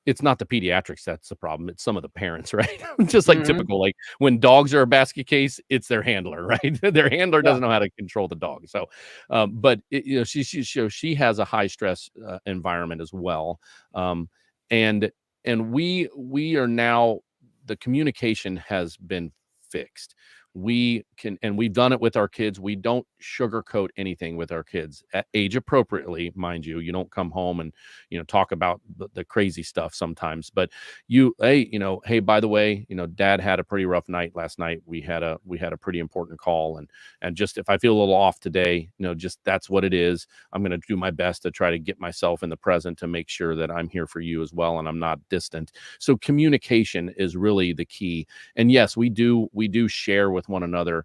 it's not the pediatrics that's the problem. It's some of the parents, right? Just like Mhm. typical, like when dogs are a basket case, it's their handler, right? Their handler Yeah. doesn't know how to control the dog. So, but she has a high stress environment as well, and we are now, the communication has been fixed. We've done it with our kids. We don't sugarcoat anything with our kids, at age appropriately, mind you. You don't come home and talk about the crazy stuff sometimes, but hey, by the way, dad had a pretty rough night last night. We had a pretty important call, and just, if I feel a little off today, just, that's what it is. I'm going to do my best to try to get myself in the present to make sure that I'm here for you as well, and I'm not distant. So communication is really the key. And yes, we do share with one another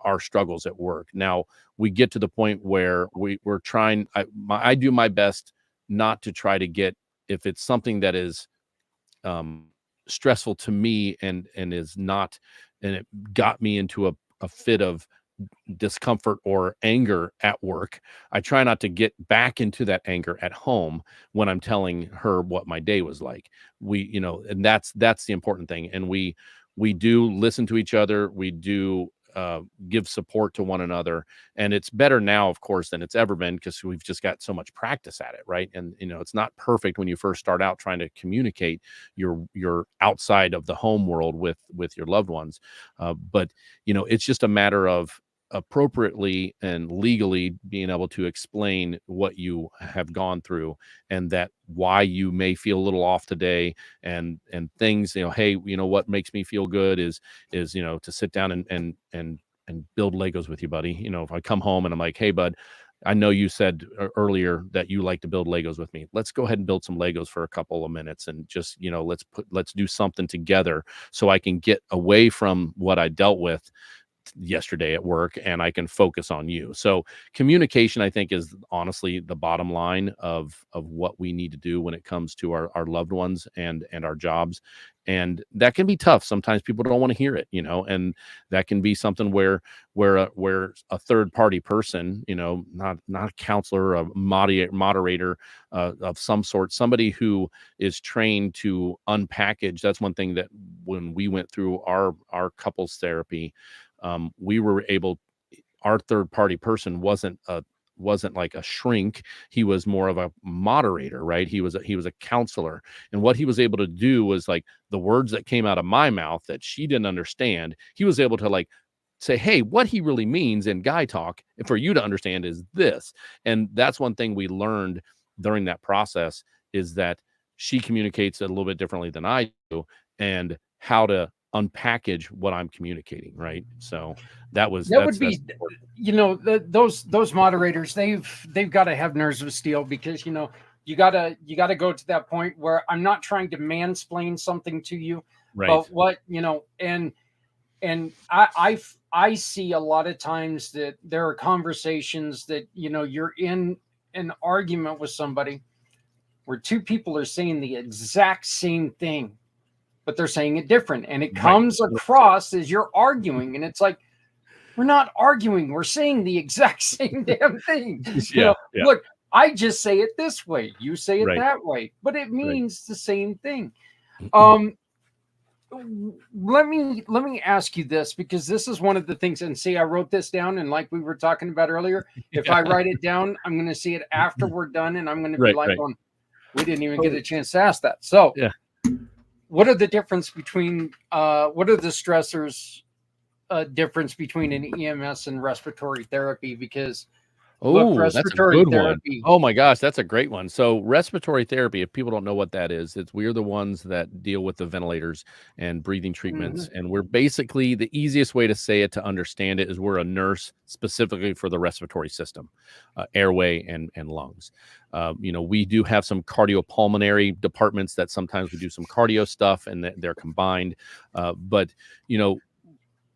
our struggles at work. Now, we get to the point where we're trying, I do my best not to try to get, if it's something that is um stressful to me, and is not, and it got me into a fit of discomfort or anger at work, I try not to get back into that anger at home when I'm telling her what my day was like. And that's the important thing. And we do listen to each other. We do give support to one another, and it's better now, of course, than it's ever been, because we've just got so much practice at it, right? And it's not perfect when you first start out trying to communicate your outside of the home world with your loved ones, but it's just a matter of appropriately and legally being able to explain what you have gone through, and that why you may feel a little off today, and things, hey, what makes me feel good is to sit down and build Legos with you, buddy. If I come home and I'm like, "Hey bud, I know you said earlier that you like to build Legos with me. Let's go ahead and build some Legos for a couple of minutes, and just, let's do something together, so I can get away from what I dealt with, yesterday at work, and I can focus on you. So communication, I think, is honestly the bottom line of what we need to do when it comes to our loved ones and our jobs. And that can be tough. Sometimes people don't want to hear it, and that can be something where a third party person, not a counselor, a moderator of some sort, somebody who is trained to unpackage. That's one thing that when we went through our couples therapy, we were able, our third party person wasn't like a shrink. He was more of a moderator, right? He was a counselor. And what he was able to do was, like, the words that came out of my mouth that she didn't understand, he was able to, like, say, hey, what he really means in guy talk for you to understand is this. And that's one thing we learned during that process, is that she communicates a little bit differently than I do, and how to unpackage what I'm communicating, right? So that would be, those moderators, they've got to have nerves of steel, because you gotta go to that point where I'm not trying to mansplain something to you, right. But what and I see a lot of times that there are conversations that you're in an argument with somebody where two people are saying the exact same thing, but they're saying it different, and it comes across as you're arguing, and it's like, we're not arguing, we're saying the exact same damn thing. Look, I just say it this way, you say it that way, but it means the same thing. Let me ask you this, because this is one of the things, and see, I wrote this down, and like we were talking about earlier, if I write it down, I'm going to see it after we're done, and I'm going to be like, we didn't even get a chance to ask that. So what are the difference between what are the stressors difference between an EMS and respiratory therapy? Because that's a good therapy. One. Oh my gosh, that's a great one. So respiratory therapy, if people don't know what that is, we're the ones that deal with the ventilators and breathing treatments. And we're basically, the easiest way to say it, to understand it, is we're a nurse specifically for the respiratory system, airway and lungs. We do have some cardiopulmonary departments that sometimes we do some cardio stuff, and they're combined. But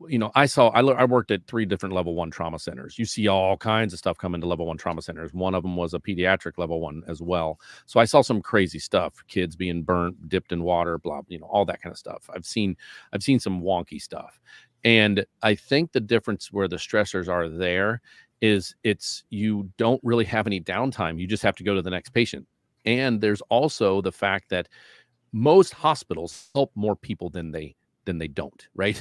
I worked at 3 different level 1 trauma centers. You see all kinds of stuff come into level 1 trauma centers. One of them was a pediatric level 1 as well. So I saw some crazy stuff, kids being burnt, dipped in water, blah, all that kind of stuff. I've seen some wonky stuff. And I think the difference where the stressors are there is you don't really have any downtime. You just have to go to the next patient. And there's also the fact that most hospitals help more people than they don't, right?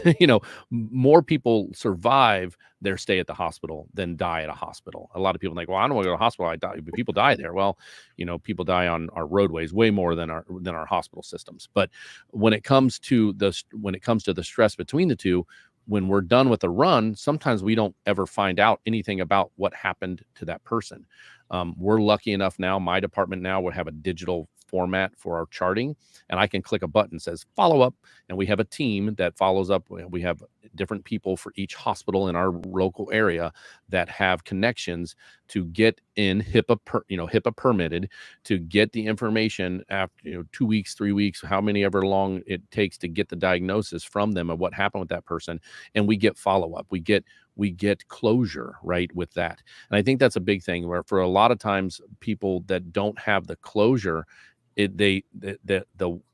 More people survive their stay at the hospital than die at a hospital. A lot of people think, well, I don't want to go to the hospital. But people die there. Well, people die on our roadways way more than our hospital systems. But when it comes to the stress between the two, when we're done with the run, sometimes we don't ever find out anything about what happened to that person. We're lucky enough now, my department now will have a digital format for our charting, and I can click a button that says follow up, and we have a team that follows up. We have different people for each hospital in our local area that have connections to get in HIPAA permitted, to get the information after 2 weeks, 3 weeks, how many ever long it takes to get the diagnosis from them of what happened with that person, and we get follow up. We get closure, right, with that. And I think that's a big thing, where for a lot of times people that don't have the closure, the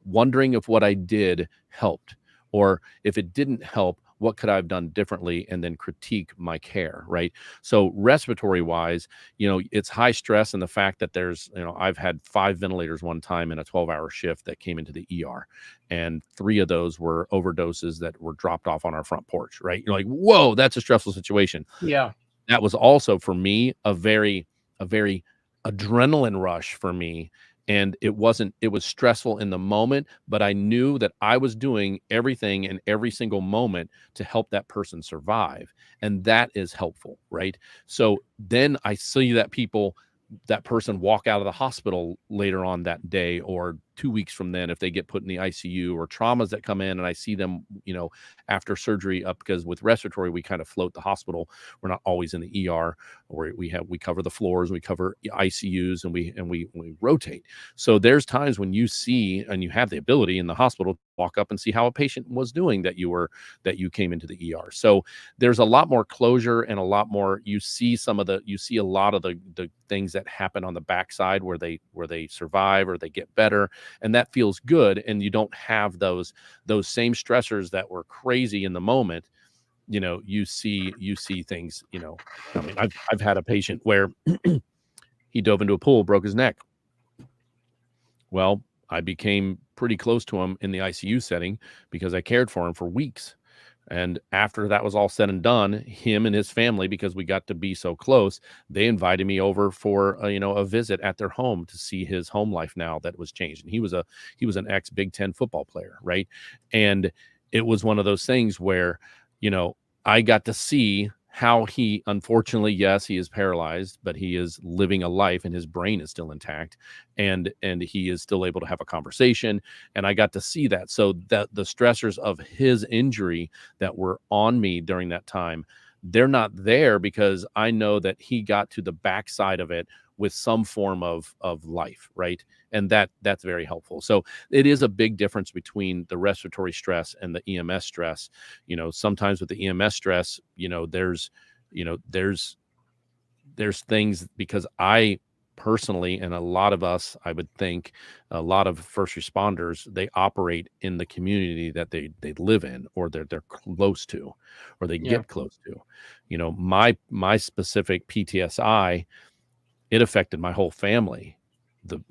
wondering if what I did helped, or if it didn't help, what could I have done differently, and then critique my care, right? So respiratory wise, it's high stress, and the fact that there's, I've had 5 ventilators one time in a 12-hour shift that came into the ER, and 3 of those were overdoses that were dropped off on our front porch, right? You're like, whoa, that's a stressful situation. Yeah. That was also for me a very adrenaline rush for me. And it was stressful in the moment, but I knew that I was doing everything in every single moment to help that person survive. And that is helpful, right? So then I see that person walk out of the hospital later on that day, or 2 weeks from then, if they get put in the ICU, or traumas that come in and I see them, after surgery, up because with respiratory, we kind of float the hospital. We're not always in the ER, or we cover the floors, we cover ICUs, and we rotate. So there's times when you see, and you have the ability in the hospital to walk up and see how a patient was doing that you came into the ER. So there's a lot more closure, and a lot more, you see a lot of the things that happen on the backside where they survive or they get better, and that feels good. And you don't have those same stressors that were crazy in the moment. You see things, I mean, I've had a patient where he dove into a pool, broke his neck. Well, I became pretty close to him in the ICU setting because I cared for him for weeks. And after that was all said and done, him and his family, because we got to be so close, they invited me over for a visit at their home to see his home life now that was changed. And he was an ex Big Ten football player, right? And it was one of those things where, I got to see how he, unfortunately, yes, he is paralyzed, but he is living a life and his brain is still intact, and he is still able to have a conversation. And I got to see that. So that the stressors of his injury that were on me during that time, they're not there, because I know that he got to the backside of it with some form of life, right? And that's very helpful. So it is a big difference between the respiratory stress and the EMS stress. Sometimes with the EMS stress, there's things, because I personally, and a lot of us, I would think, a lot of first responders, they operate in the community that they live in, or they're close to, or they Yeah. get close to. My specific PTSI, it affected my whole family. The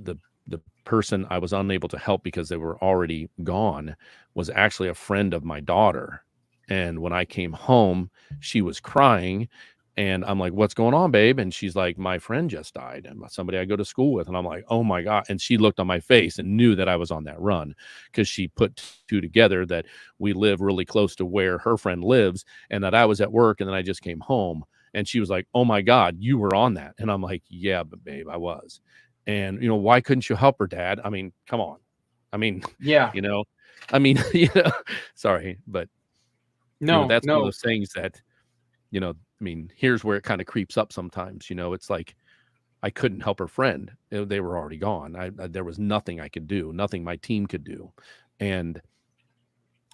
person I was unable to help because they were already gone was actually a friend of my daughter. And when I came home, she was crying, and I'm like, "What's going on, babe?" And she's like, "My friend just died, and somebody I go to school with." And I'm like, "Oh my God." And she looked on my face and knew that I was on that run, because she put two together, that we live really close to where her friend lives, and that I was at work, and then I just came home. And she was like, "Oh my God, you were on that." And I'm like, "Yeah, but babe, I was." And, why couldn't you help her, Dad? I mean, come on. I mean, Yeah. you know, I mean, sorry, but, No, that's one of no. those things that, I mean, here's where it kind of creeps up sometimes. It's like, I couldn't help her friend. They were already gone. There was nothing I could do, nothing my team could do. And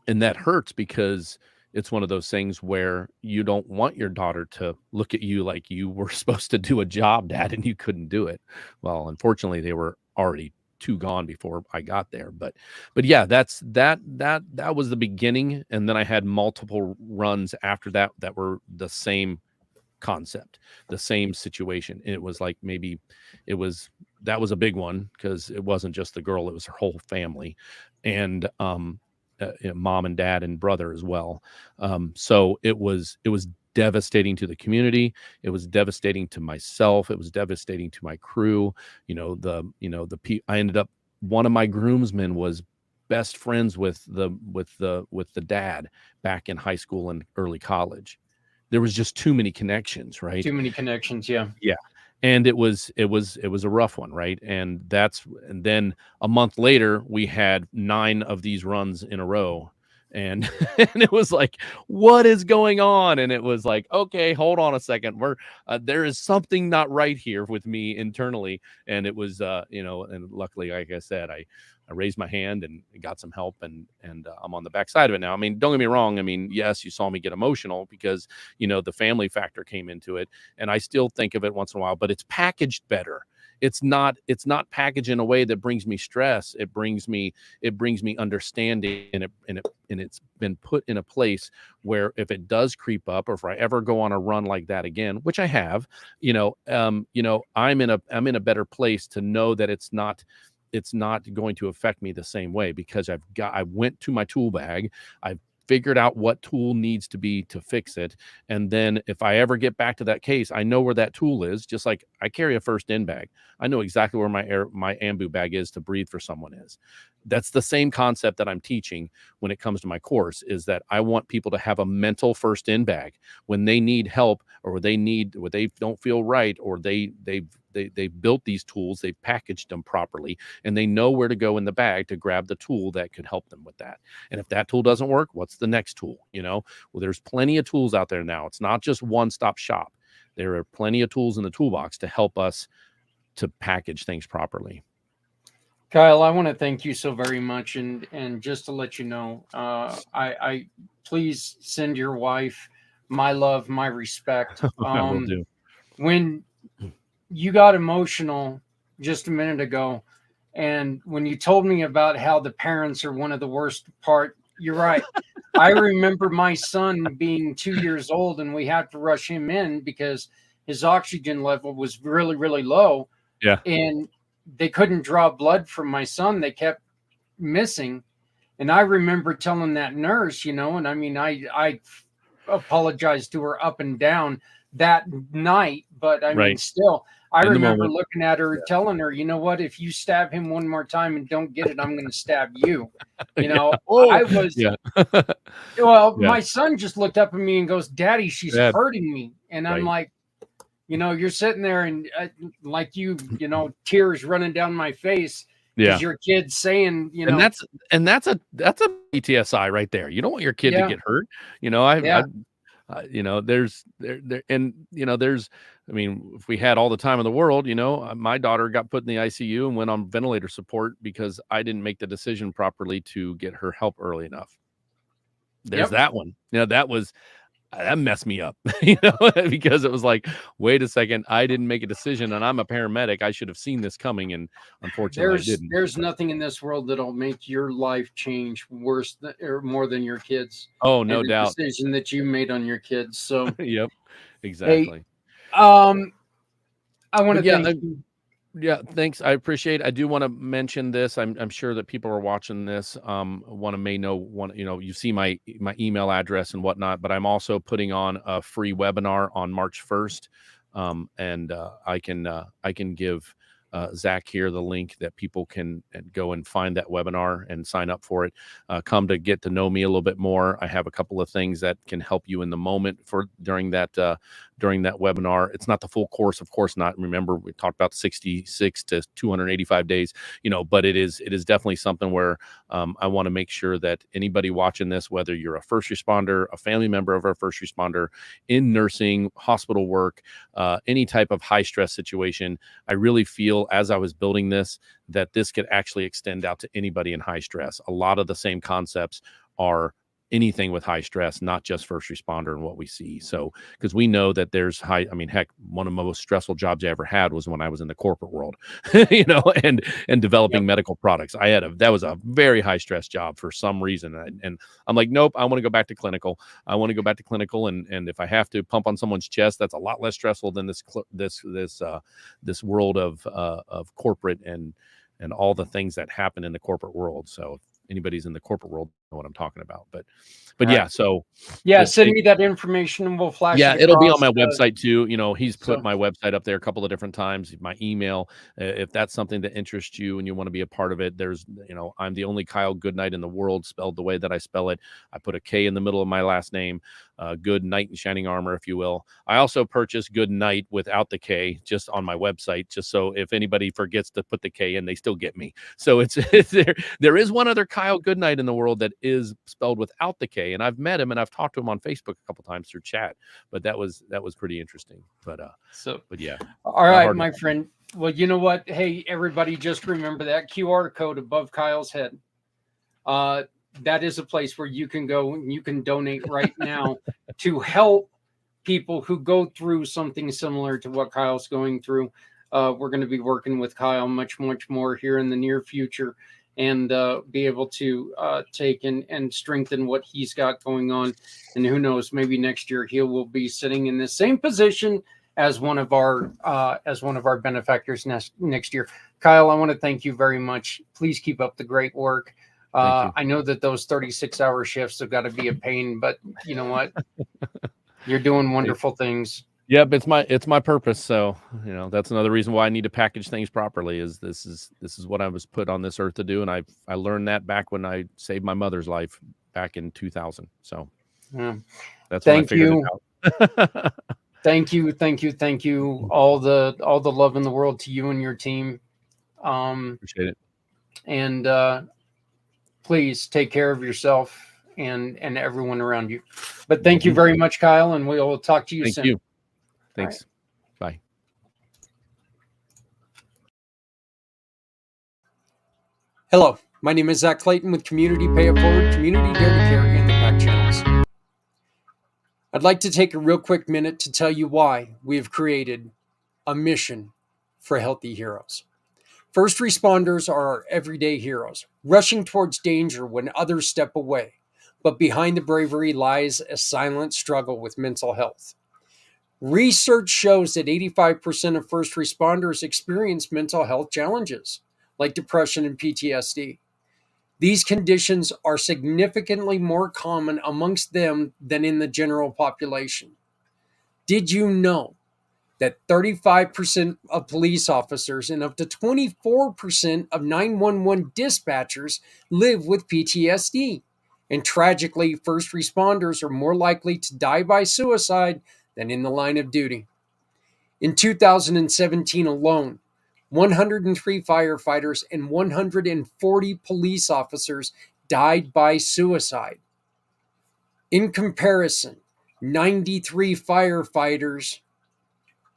that hurts, because it's one of those things where you don't want your daughter to look at you like you were supposed to do a job, Dad, and you couldn't do it. Well, unfortunately, they were already too gone before I got there. But yeah, that was the beginning. And then I had multiple runs after that were the same concept, the same situation. And it was like, that was a big one, because it wasn't just the girl, it was her whole family. And mom and dad and brother as well. So it was devastating to the community. It was devastating to myself. It was devastating to my crew. I ended up, one of my groomsmen was best friends with the dad back in high school and early college. There was just too many connections, right? Too many connections. Yeah. Yeah. And it was a rough one, right? And then a month later, we had 9 of these runs in a row. And and it was like, what is going on? And it was like, okay, hold on a second. There is something not right here with me internally. And it was, and luckily, like I said, I raised my hand and got some help, and I'm on the backside of it now. I mean, don't get me wrong. I mean, yes, you saw me get emotional because, the family factor came into it, and I still think of it once in a while, but it's packaged better. It's not packaged in a way that brings me stress. It brings me understanding, and it's been put in a place where if it does creep up, or if I ever go on a run like that again, which I have, I'm in a better place to know that it's not going to affect me the same way, because I went to my tool bag. I've figured out what tool needs to be to fix it. And then if I ever get back to that case, I know where that tool is. Just like I carry a first in bag. I know exactly where my ambu bag is to breathe for someone is. That's the same concept that I'm teaching when it comes to my course, is that I want people to have a mental first in bag. When they need help or they don't feel right, or they've built these tools, they've packaged them properly, and they know where to go in the bag to grab the tool that could help them with that. And if that tool doesn't work, what's the next tool? Well, there's plenty of tools out there now. It's not just one-stop shop. There are plenty of tools in the toolbox to help us to package things properly. Kyle, I want to thank you so very much, and just to let you know, I please send your wife my love, my respect. I will do. When you got emotional just a minute ago, and when you told me about how the parents are one of the worst part, you're right. I remember my son being 2 years old, and we had to rush him in because his oxygen level was really, really low. Yeah. And they couldn't draw blood from my son. They kept missing. And I remember telling that nurse, and I mean, I apologized to her up and down that night, but I mean, still, I remember looking at her, telling her, you know what, if you stab him one more time and don't get it, I'm going to stab you. I was, my son just looked up at me and goes, Daddy, she's hurting me. And I'm like, you're sitting there and like tears running down my face. Yeah. Your kid saying, and that's a PTSI right there. You don't want your kid to get hurt. I mean, if we had all the time in the world, my daughter got put in the ICU and went on ventilator support because I didn't make the decision properly to get her help early enough. There's that one. That messed me up, because it was like, wait a second, I didn't make a decision, and I'm a paramedic. I should have seen this coming, and unfortunately, I didn't. There's nothing in this world that'll make your life change worse or more than your kids. Oh, no doubt. The decision that you made on your kids. So, yep, exactly. Hey, I want to thank you. Yeah, thanks. I appreciate it. I do want to mention this. I'm sure that people are watching this. You see my email address and whatnot, but I'm also putting on a free webinar on March 1st. I can give Zach here the link that people can go and find that webinar and sign up for it. Come to get to know me a little bit more. I have a couple of things that can help you in the moment during that webinar. It's not the full course, of course not. Remember, we talked about 66 to 285 days, but it is definitely something where I want to make sure that anybody watching this, whether you're a first responder, a family member of a first responder, in nursing, hospital work, any type of high stress situation, I really feel as I was building this, that this could actually extend out to anybody in high stress. A lot of the same concepts are anything with high stress, not just first responder and what we see. So, because we know that there's heck, one of the most stressful jobs I ever had was when I was in the corporate world, and developing medical products. That was a very high stress job for some reason. And I'm like, nope, I want to go back to clinical. And if I have to pump on someone's chest, that's a lot less stressful than this world of corporate and all the things that happen in the corporate world. So if anybody's in the corporate world know what I'm talking about, but yeah, so send me that information and we'll flash it'll be on my website too. He's put my website up there a couple of different times, my email, if that's something that interests you and you want to be a part of it. There's I'm the only Kyle Goodnight in the world spelled the way that I spell it. I put a K in the middle of my last name. Good Knight in Shining Armor, if you will. I also purchased Good Night without the K just on my website, just so if anybody forgets to put the K in, they still get me. So it's there is one other Kyle Goodnight in the world that is spelled without the K, and I've met him and I've talked to him on Facebook a couple times through chat, but that was pretty interesting. But yeah. All right, my friend. Well, you know what? Hey, everybody, just remember that QR code above Kyle's head. That is a place where you can go and you can donate right now to help people who go through something similar to what Kyle's going through. We're going to be working with Kyle much, much more here in the near future and be able to take and strengthen what he's got going on. And who knows, maybe next year he will be sitting in the same position as one of our benefactors next year. Kyle, I want to thank you very much. Please keep up the great work. I know that those 36-hour shifts have got to be a pain, but you know what? You're doing wonderful things. Yep, it's my purpose. So, that's another reason why I need to package things properly. Is this is what I was put on this earth to do, and I learned that back when I saved my mother's life back in 2000. So, that's when I figured it out. Thank you, thank you, thank you. All the love in the world to you and your team. Appreciate it. And please take care of yourself and everyone around you. But thank you very much, Kyle, and we'll talk to you Thank soon. you. Thanks. Bye. Hello, my name is Zach Clayton with Community Pay It Forward, Community Dare to Care, and the PAC channels. I'd like to take a real quick minute to tell you why we have created a mission for healthy heroes. First responders are our everyday heroes, rushing towards danger when others step away. But behind the bravery lies a silent struggle with mental health. Research shows that 85% of first responders experience mental health challenges, like depression and PTSD. These conditions are significantly more common amongst them than in the general population. Did you know that 35% of police officers and up to 24% of 911 dispatchers live with PTSD? And tragically, first responders are more likely to die by suicide than in the line of duty. In 2017 alone, 103 firefighters and 140 police officers died by suicide. In comparison, 93 firefighters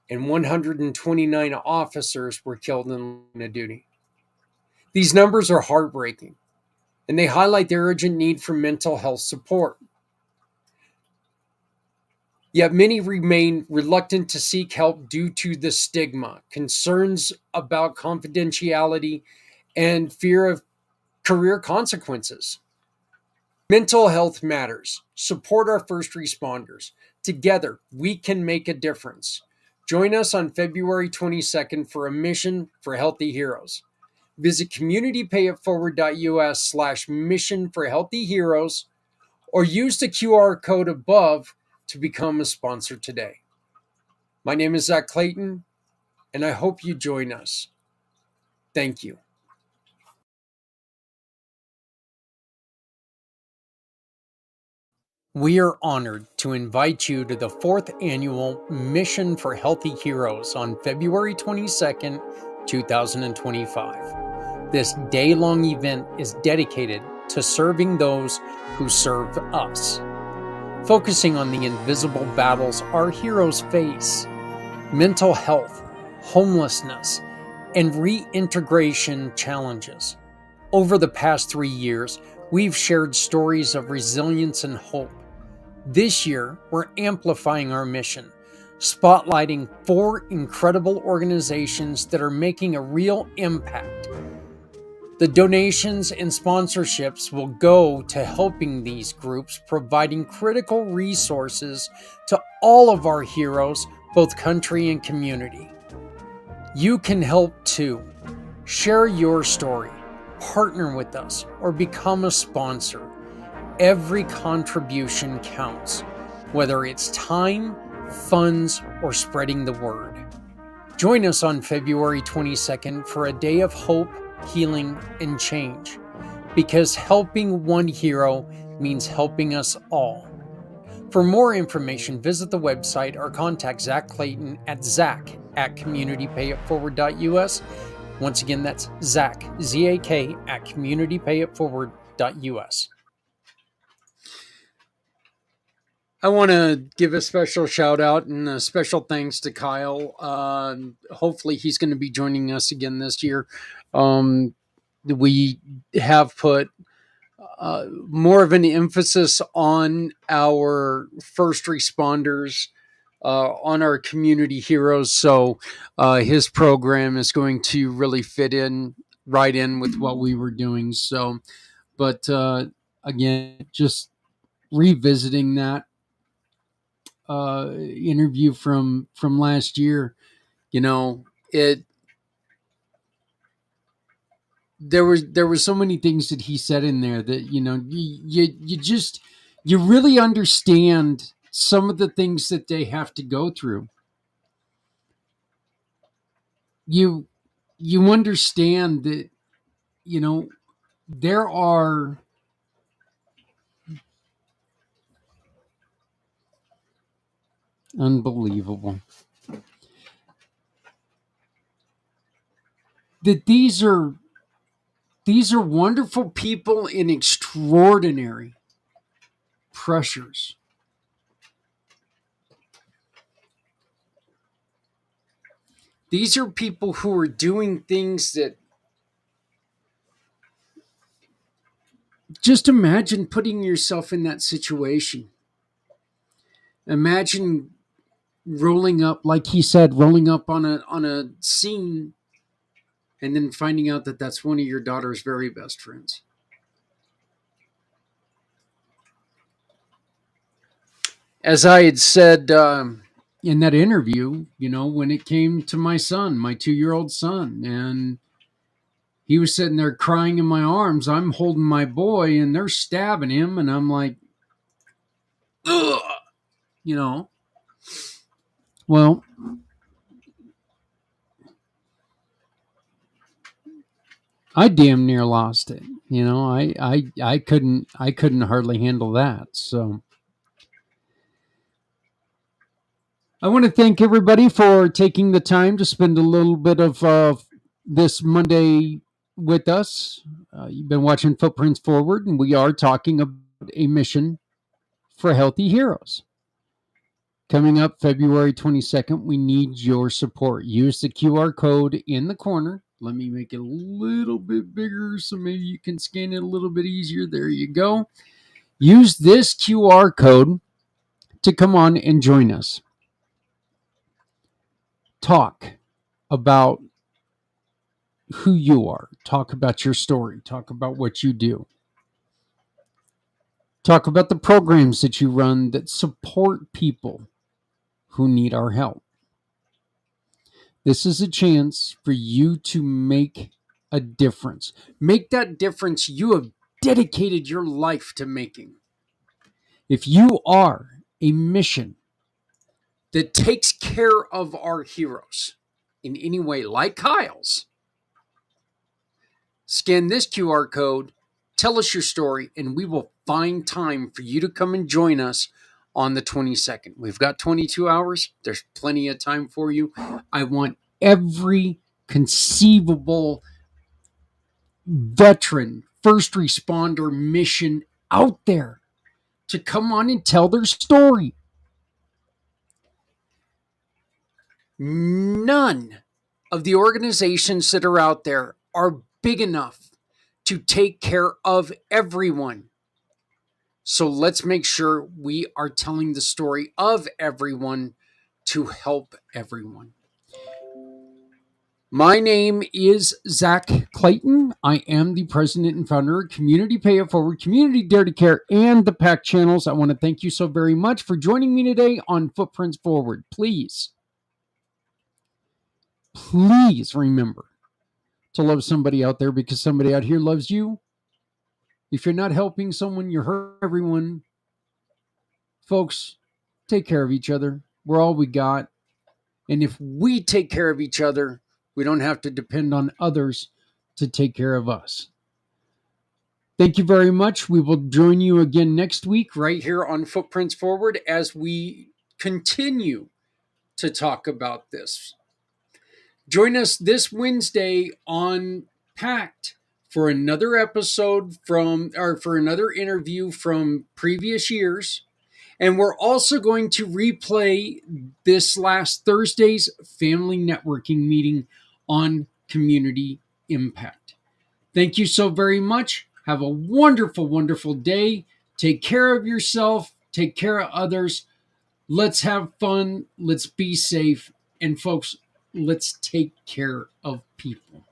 and 129 officers were killed in the line of duty. These numbers are heartbreaking, and they highlight the urgent need for mental health support. Yet many remain reluctant to seek help due to the stigma, concerns about confidentiality, and fear of career consequences. Mental health matters. Support our first responders. Together, we can make a difference. Join us on February 22nd for a mission for healthy heroes. Visit communitypayitforward.us/mission for healthy heroes or use the QR code above to become a sponsor today. My name is Zach Clayton, and I hope you join us. Thank you. We are honored to invite you to the 4th annual Mission for Healthy Heroes on February 22nd, 2025. This day-long event is dedicated to serving those who serve us, focusing on the invisible battles our heroes face: mental health, homelessness, and reintegration challenges. Over the past 3 years, we've shared stories of resilience and hope. This year, we're amplifying our mission, spotlighting 4 incredible organizations that are making a real impact. The donations and sponsorships will go to helping these groups, providing critical resources to all of our heroes, both country and community. You can help too. Share your story, partner with us, or become a sponsor. Every contribution counts, whether it's time, funds, or spreading the word. Join us on February 22nd for a day of hope, healing, and change, because helping one hero means helping us all. For more information, visit the website or contact Zach Clayton at zach@communitypayitforward.us. Once again, that's Zach, Z-A-K, at communitypayitforward.us. I want to give a special shout out and a special thanks to Kyle. Hopefully, he's going to be joining us again this year. We have put more of an emphasis on our first responders, on our community heroes. So his program is going to really fit in right in with what we were doing. So, but again, just revisiting that interview from last year, you know, there was so many things that he said in there that, you know, you really understand some of the things that they have to go through. You understand that, you know, there are Unbelievable. That these are wonderful people in extraordinary pressures. These are people who are doing things that, just imagine putting yourself in that situation. Imagine rolling up, like he said, rolling up on a scene, and then finding out that that's one of your daughter's very best friends. As I had said in that interview, when it came to my son, my 2-year-old son, and he was sitting there crying in my arms, I'm holding my boy, and they're stabbing him, and I'm like, ugh, Well, I damn near lost it. I couldn't hardly handle that. So I want to thank everybody for taking the time to spend a little bit of this Monday with us. You've been watching Footprints Forward, and we are talking about a mission for healthy heroes. Coming up February 22nd, we need your support. Use the QR code in the corner. Let me make it a little bit bigger so maybe you can scan it a little bit easier. There you go. Use this QR code to come on and join us. Talk about who you are. Talk about your story. Talk about what you do. Talk about the programs that you run that support people who need our help. This is a chance for you to make a difference. Make that difference you have dedicated your life to making. If you are a mission that takes care of our heroes in any way, like Kyle's, scan this QR code, tell us your story, and we will find time for you to come and join us on the 22nd. We've got 22 hours. There's plenty of time for you. I want every conceivable veteran, first responder mission out there to come on and tell their story. None of the organizations that are out there are big enough to take care of everyone. So let's make sure we are telling the story of everyone to help everyone. My name is Zach Clayton. I am the president and founder of Community Pay It Forward, Community Dare to Care, and the PAC channels. I want to thank you so very much for joining me today on Footprints Forward. Please remember to love somebody out there because somebody out here loves you. If you're not helping someone, you're hurting everyone. Folks, take care of each other. We're all we got. And if we take care of each other, we don't have to depend on others to take care of us. Thank you very much. We will join you again next week right here on Footprints Forward as we continue to talk about this. Join us this Wednesday on Pact for another episode for another interview from previous years. And we're also going to replay this last Thursday's family networking meeting on community impact. Thank you so very much. Have a wonderful, wonderful day. Take care of yourself. Take care of others. Let's have fun. Let's be safe. And folks, let's take care of people.